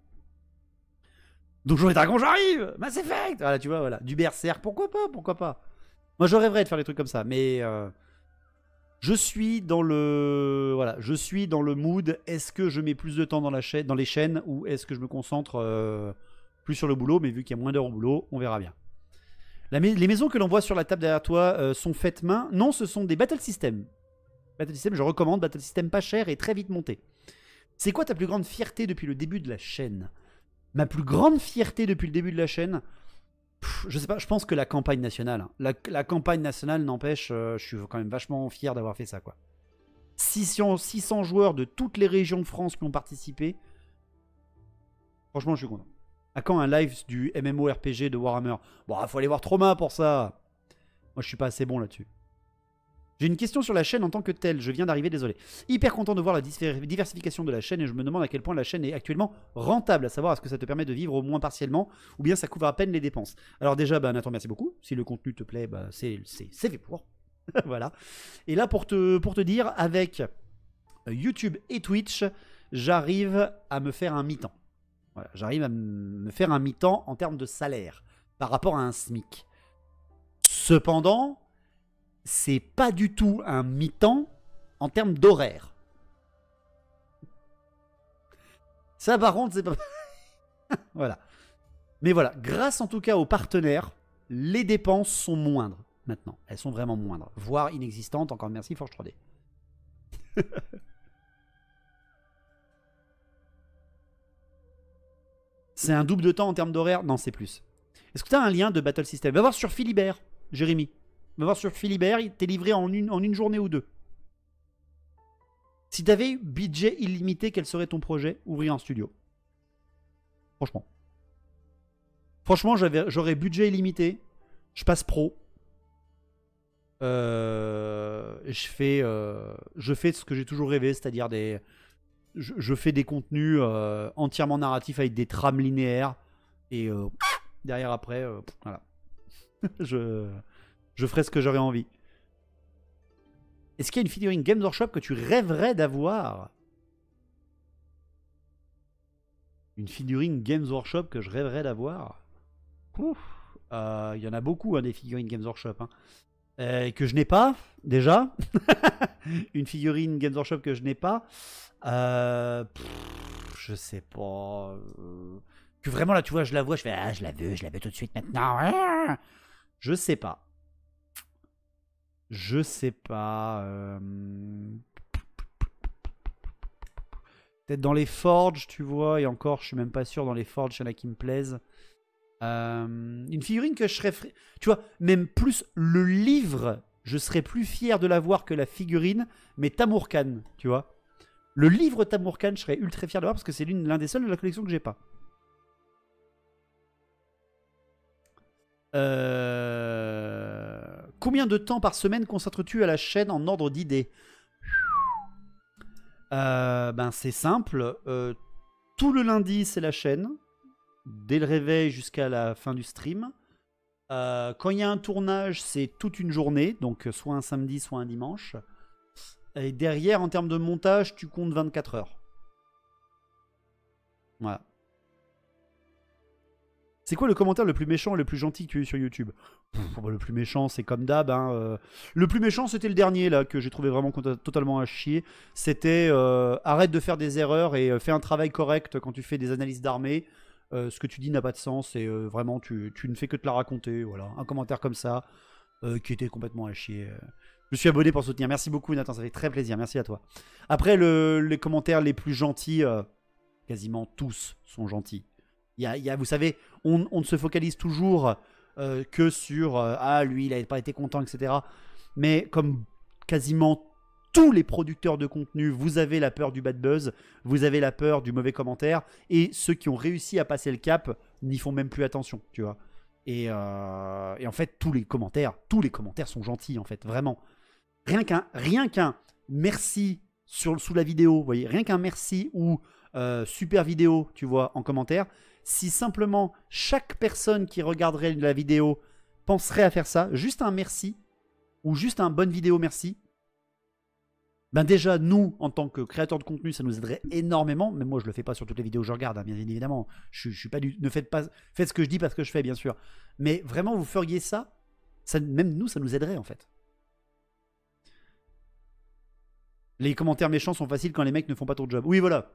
Donjons et Dragons, j'arrive! Mass Effect! Voilà, tu vois, voilà. Du Berserk, pourquoi pas? Moi, je rêverais de faire des trucs comme ça, mais je suis dans le mood. Est-ce que je mets plus de temps dans les chaînes, ou est-ce que je me concentre plus sur le boulot? Mais vu qu'il y a moins d'heures au boulot, on verra bien. Les maisons que l'on voit sur la table derrière toi sont faites main. Non, ce sont des Battle Systems. Battle System, je recommande. Battle System pas cher et très vite monté. C'est quoi ta plus grande fierté depuis le début de la chaîne? Ma plus grande fierté depuis le début de la chaîne, je sais pas, je pense que la campagne nationale. La campagne nationale, n'empêche, je suis quand même vachement fier d'avoir fait ça, quoi. 600 joueurs de toutes les régions de France qui ont participé. Franchement, je suis content. À quand un live du MMORPG de Warhammer? Bon, il faut aller voir Trauma pour ça. Moi, je suis pas assez bon là-dessus. J'ai une question sur la chaîne en tant que telle. Je viens d'arriver, désolé. Hyper content de voir la diversification de la chaîne et je me demande à quel point la chaîne est actuellement rentable. À savoir, est-ce que ça te permet de vivre au moins partiellement ou bien ça couvre à peine les dépenses? Alors déjà, Nathan, merci beaucoup. Si le contenu te plaît, c'est fait pour. Voilà. Et là, pour te dire, avec YouTube et Twitch, j'arrive à me faire un mi-temps. Voilà, j'arrive à me faire un mi-temps en termes de salaire par rapport à un SMIC. Cependant, c'est pas du tout un mi-temps en termes d'horaire. Ça, par contre, c'est pas... Voilà. Mais voilà, grâce en tout cas aux partenaires, les dépenses sont moindres maintenant. Elles sont vraiment moindres, voire inexistantes. Encore merci Forge 3D. C'est un double de temps en termes d'horaire? Non, c'est plus. Est-ce que tu as un lien de Battle System? Va voir sur Philibert, Jérémy. Va voir sur Philibert, il t'est livré en une journée ou deux. Si tu avais budget illimité, quel serait ton projet? Ouvrir un studio. Franchement. Franchement, j'aurais budget illimité. Je passe pro. Je fais ce que j'ai toujours rêvé, c'est-à-dire je fais des contenus entièrement narratifs avec des trames linéaires. Et derrière après, voilà. je ferai ce que j'aurais envie. Est-ce qu'il y a une figurine Games Workshop que tu rêverais d'avoir? Une figurine Games Workshop que je rêverais d'avoir? Il y en a beaucoup, hein, des figurines Games Workshop. Hein. Que je n'ai pas, déjà. Une figurine Games Workshop que je n'ai pas. Je sais pas. Que vraiment, là, tu vois, je la vois, je fais, ah, je la veux tout de suite maintenant. Je sais pas. Je sais pas. Peut-être dans les Forges, tu vois, et encore, je suis même pas sûr, dans les Forges, il y en a qui me plaisent. Une figurine que je serais... Tu vois, même plus le livre, je serais plus fier de l'avoir que la figurine, mais Tamurkan, tu vois. Le livre Tamurkan, je serais ultra fier de l'avoir parce que c'est l'un des seuls de la collection que j'ai pas. Combien de temps par semaine consacres-tu à la chaîne en ordre d'idées? Ben c'est simple. Tout le lundi, c'est la chaîne. Dès le réveil jusqu'à la fin du stream. Quand il y a un tournage, c'est toute une journée. Donc soit un samedi, soit un dimanche. Et derrière, en termes de montage, tu comptes 24 heures. Voilà. C'est quoi le commentaire le plus méchant et le plus gentil que tu as eu sur YouTube? Le plus méchant, c'est comme d'hab. Hein. Le plus méchant, c'était le dernier, là, que j'ai trouvé vraiment totalement à chier. C'était arrête de faire des erreurs et fais un travail correct quand tu fais des analyses d'armée. Ce que tu dis n'a pas de sens et vraiment, tu ne fais que te la raconter. Voilà. Un commentaire comme ça, qui était complètement à chier. Je suis abonné pour soutenir. Merci beaucoup, Nathan. Ça fait très plaisir. Merci à toi. Après, les commentaires les plus gentils, quasiment tous sont gentils. Vous savez, on ne se focalise toujours que sur ah, lui, il n'a pas été content, etc. Mais comme quasiment tous les producteurs de contenu, vous avez la peur du bad buzz, vous avez la peur du mauvais commentaire, et ceux qui ont réussi à passer le cap n'y font même plus attention, tu vois. Et en fait, tous les commentaires sont gentils, en fait, vraiment. Rien qu'un merci sous la vidéo, vous voyez, rien qu'un merci ou super vidéo, tu vois, en commentaire. Si simplement chaque personne qui regarderait la vidéo penserait à faire ça, juste un merci ou juste un bonne vidéo merci, ben déjà nous en tant que créateurs de contenu ça nous aiderait énormément. Mais moi je le fais pas sur toutes les vidéos que je regarde, hein, bien évidemment. Je suis pas ne faites ce que je dis parce que je fais, bien sûr. Mais vraiment vous feriez ça, même nous ça nous aiderait en fait. Les commentaires méchants sont faciles quand les mecs ne font pas ton job. Oui voilà.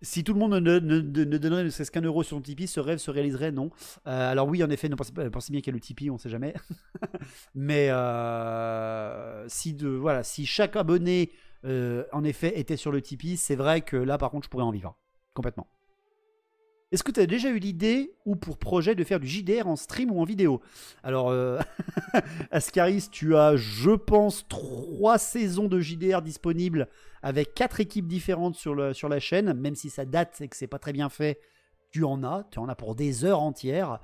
Si tout le monde ne donnerait ne serait-ce qu'un euro sur son Tipeee, ce rêve se réaliserait, non. Alors oui, en effet, pensez bien qu'il y a le Tipeee, on ne sait jamais. Mais si chaque abonné, en effet, était sur le Tipeee, c'est vrai que là, par contre, je pourrais en vivre. Complètement. Est-ce que tu as déjà eu l'idée ou pour projet de faire du JDR en stream ou en vidéo? Alors, Ascaris, tu as, je pense, 3 saisons de JDR disponibles avec 4 équipes différentes sur la chaîne. Même si ça date et que c'est pas très bien fait, tu en as pour des heures entières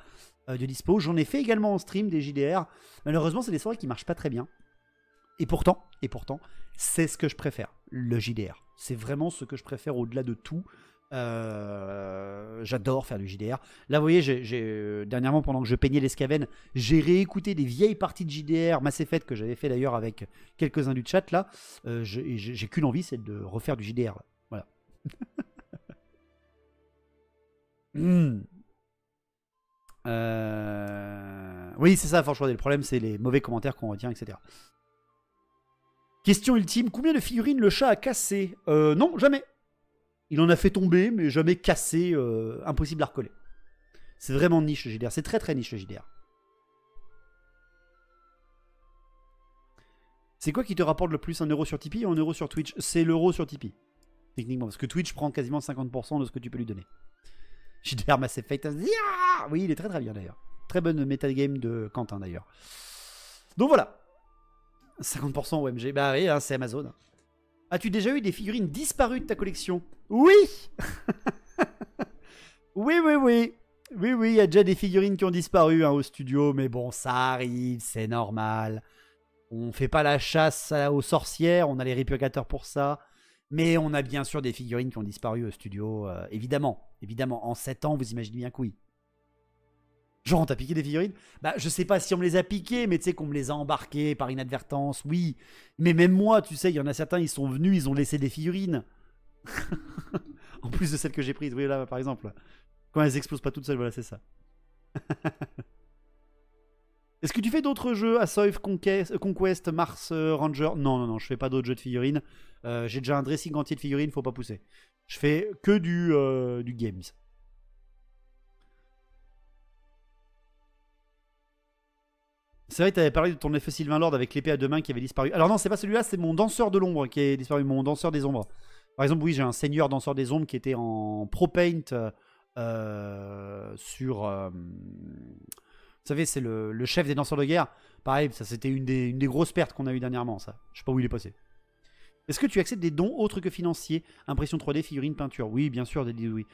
de dispo. J'en ai fait également en stream des JDR. Malheureusement, c'est des soirées qui marchent pas très bien. Et pourtant, c'est ce que je préfère, le JDR. C'est vraiment ce que je préfère au-delà de tout. J'adore faire du JDR. Là vous voyez dernièrement pendant que je peignais les Skaven, j'ai réécouté des vieilles parties de JDR Mass Effect que j'avais fait d'ailleurs avec quelques-uns du chat là. J'ai qu'une envie, c'est de refaire du JDR là. Voilà. Oui c'est ça franchement, le problème c'est les mauvais commentaires qu'on retient, etc. Question ultime, combien de figurines le chat a cassé? Non, jamais. Il en a fait tomber, mais jamais cassé, impossible à recoller. C'est vraiment niche le JDR, c'est très très niche le JDR. C'est quoi qui te rapporte le plus, 1 euro sur Tipeee ou 1 euro sur Twitch? C'est l'euro sur Tipeee, techniquement, parce que Twitch prend quasiment 50% de ce que tu peux lui donner. JDR Mass Effect, oui, il est très très bien d'ailleurs. Très bonne metagame de Quentin d'ailleurs. Donc voilà. 50% OMG, bah oui, hein, c'est Amazon. As-tu déjà eu des figurines disparues de ta collection? Oui. Oui. Oui, oui, il y a déjà des figurines qui ont disparu hein, au studio, mais bon, ça arrive, c'est normal. On fait pas la chasse aux sorcières, on a les répurgateurs pour ça. Mais on a bien sûr des figurines qui ont disparu au studio, évidemment. Évidemment, en 7 ans, vous imaginez bien que oui. Genre, on t'a piqué des figurines? Bah, je sais pas si on me les a piquées, mais tu sais qu'on me les a embarquées par inadvertance, oui. Mais même moi, tu sais, il y en a certains, ils sont venus, ils ont laissé des figurines. En plus de celles que j'ai prises, oui, là, par exemple. Quand elles explosent pas toutes seules, voilà, c'est ça. Est-ce que tu fais d'autres jeux, Assault, Conquest, Mars Ranger? Non, non, non, je fais pas d'autres jeux de figurines. J'ai déjà un dressing entier de figurines, faut pas pousser. Je fais que du games. C'est vrai que tu avais parlé de ton effet Sylvain Lord avec l'épée à deux mains qui avait disparu. Alors non, c'est pas celui-là, c'est mon danseur de l'ombre qui est disparu, mon danseur des ombres. Par exemple, oui, j'ai un seigneur danseur des ombres qui était en Pro Paint sur... vous savez, c'est le chef des danseurs de guerre. Pareil, ça c'était une des grosses pertes qu'on a eu dernièrement, ça. Je sais pas où il est passé. Est-ce que tu acceptes des dons autres que financiers? Impression 3D, figurines, peinture? Oui, bien sûr, oui.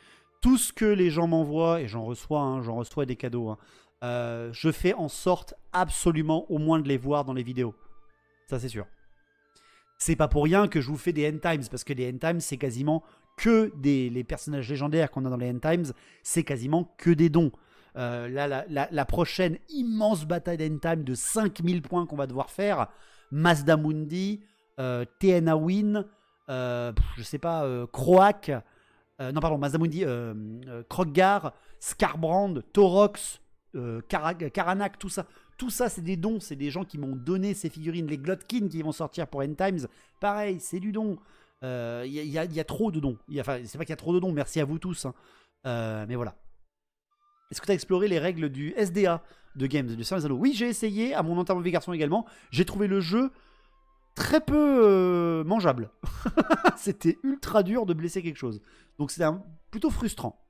Tout ce que les gens m'envoient, et j'en reçois des cadeaux, hein, je fais en sorte absolument au moins de les voir dans les vidéos. Ça, c'est sûr. C'est pas pour rien que je vous fais des end times, parce que les end times, c'est quasiment que les personnages légendaires qu'on a dans les end times, c'est quasiment que des dons. Là, la prochaine immense bataille d'end time de 5000 points qu'on va devoir faire, Mazda Mundi, TNA Win, je sais pas, Croak, non pardon, Mazda Mundi, Kroggar, Scarbrand, Torox, Karanak, tout ça c'est des dons, c'est des gens qui m'ont donné ces figurines, les Glotkin qui vont sortir pour End Times, pareil, c'est du don. Il y a trop de dons, enfin c'est pas qu'il y a trop de dons, merci à vous tous, hein. Mais voilà. Est-ce que tu as exploré les règles du SDA de Games, de Seigneur des Anneaux? Oui, j'ai essayé, à mon enterrement de vie garçon également, j'ai trouvé le jeu très peu mangeable. C'était ultra dur de blesser quelque chose. Donc c'était plutôt frustrant.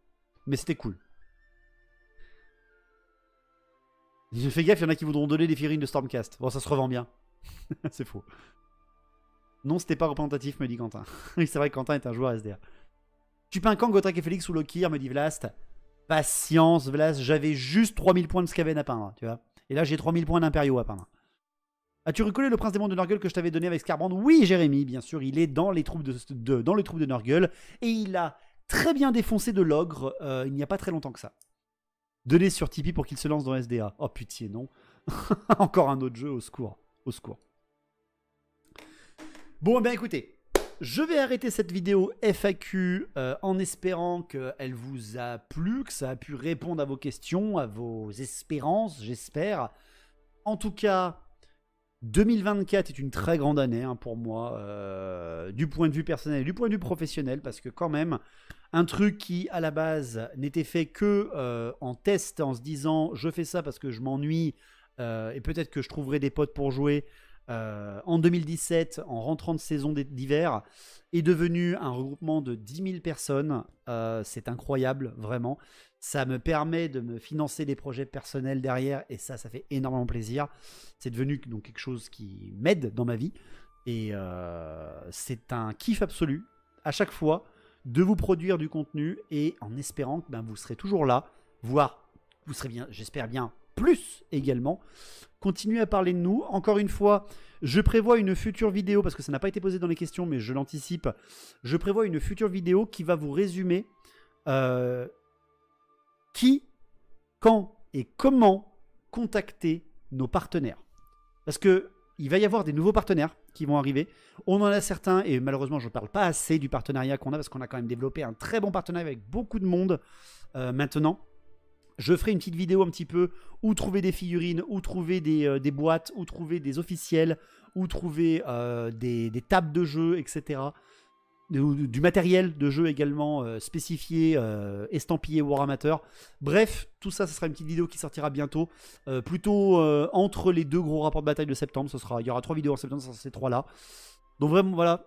Mais c'était cool. Fais gaffe, il y en a qui voudront donner des figurines de Stormcast. Bon, ça se revend bien. C'est faux. Non, c'était pas représentatif, me dit Quentin. Oui, c'est vrai que Quentin est un joueur SDA. Tu peins quand Gotrek et Félix ou Lokir, me dit Vlast. Patience, Vlast, j'avais juste 3000 points de Skaven à peindre, tu vois. Et là, j'ai 3000 points d'Impériaux à peindre. As-tu recollé le prince démon de Nurgle que je t'avais donné avec Scarbrand? Oui, Jérémy, bien sûr, il est dans les troupes de Nurgle. Et il a très bien défoncé de l'ogre il n'y a pas très longtemps que ça. Donné sur Tipeee pour qu'il se lance dans SDA. Oh pitié, non. Encore un autre jeu, au secours. Au secours. Bon, ben écoutez, je vais arrêter cette vidéo FAQ en espérant qu'elle vous a plu, que ça a pu répondre à vos questions, à vos espérances, j'espère. En tout cas, 2024 est une très grande année hein, pour moi, du point de vue personnel et du point de vue professionnel, parce que quand même, un truc qui, à la base, n'était fait que en test, en se disant « je fais ça parce que je m'ennuie et peut-être que je trouverai des potes pour jouer », en 2017, en rentrant de saison d'hiver, est devenu un regroupement de 10 000 personnes. C'est incroyable, vraiment. Ça me permet de me financer des projets personnels derrière, et ça fait énormément plaisir. C'est devenu donc quelque chose qui m'aide dans ma vie, et c'est un kiff absolu, à chaque fois, de vous produire du contenu, et en espérant que vous serez toujours là, voire vous serez bien, j'espère bien, plus également. Continuez à parler de nous. Encore une fois, je prévois une future vidéo, parce que ça n'a pas été posé dans les questions, mais je l'anticipe. Je prévois une future vidéo qui va vous résumer qui, quand et comment contacter nos partenaires. Parce que il va y avoir des nouveaux partenaires qui vont arriver. On en a certains, et malheureusement, je ne parle pas assez du partenariat qu'on a, parce qu'on a quand même développé un très bon partenariat avec beaucoup de monde maintenant. Je ferai une petite vidéo un petit peu où trouver des figurines, où trouver des boîtes, où trouver des officiels, où trouver des tables de jeu, etc. Du matériel de jeu également spécifié, estampillé Warhammer. Bref, tout ça, ce sera une petite vidéo qui sortira bientôt. Plutôt entre les deux gros rapports de bataille de septembre. Il y aura 3 vidéos en septembre, ce sera ces 3-là. Donc vraiment, voilà.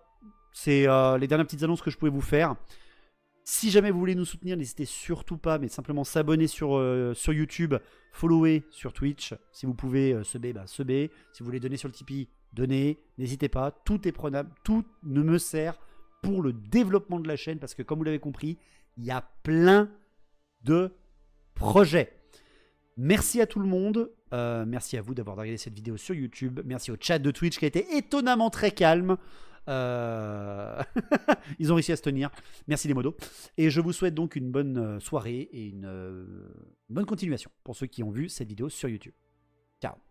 C'est les dernières petites annonces que je pouvais vous faire. Si jamais vous voulez nous soutenir, n'hésitez surtout pas, mais simplement s'abonner sur YouTube, follower sur Twitch. Si vous pouvez subber, subber. Si vous voulez donner sur le Tipeee, donnez. N'hésitez pas, tout est prenable, tout ne me sert pour le développement de la chaîne, parce que comme vous l'avez compris, il y a plein de projet. Merci à tout le monde. Merci à vous d'avoir regardé cette vidéo sur YouTube. Merci au chat de Twitch qui a été étonnamment très calme. Ils ont réussi à se tenir. Merci les modos. Et je vous souhaite donc une bonne soirée et une bonne continuation pour ceux qui ont vu cette vidéo sur YouTube. Ciao.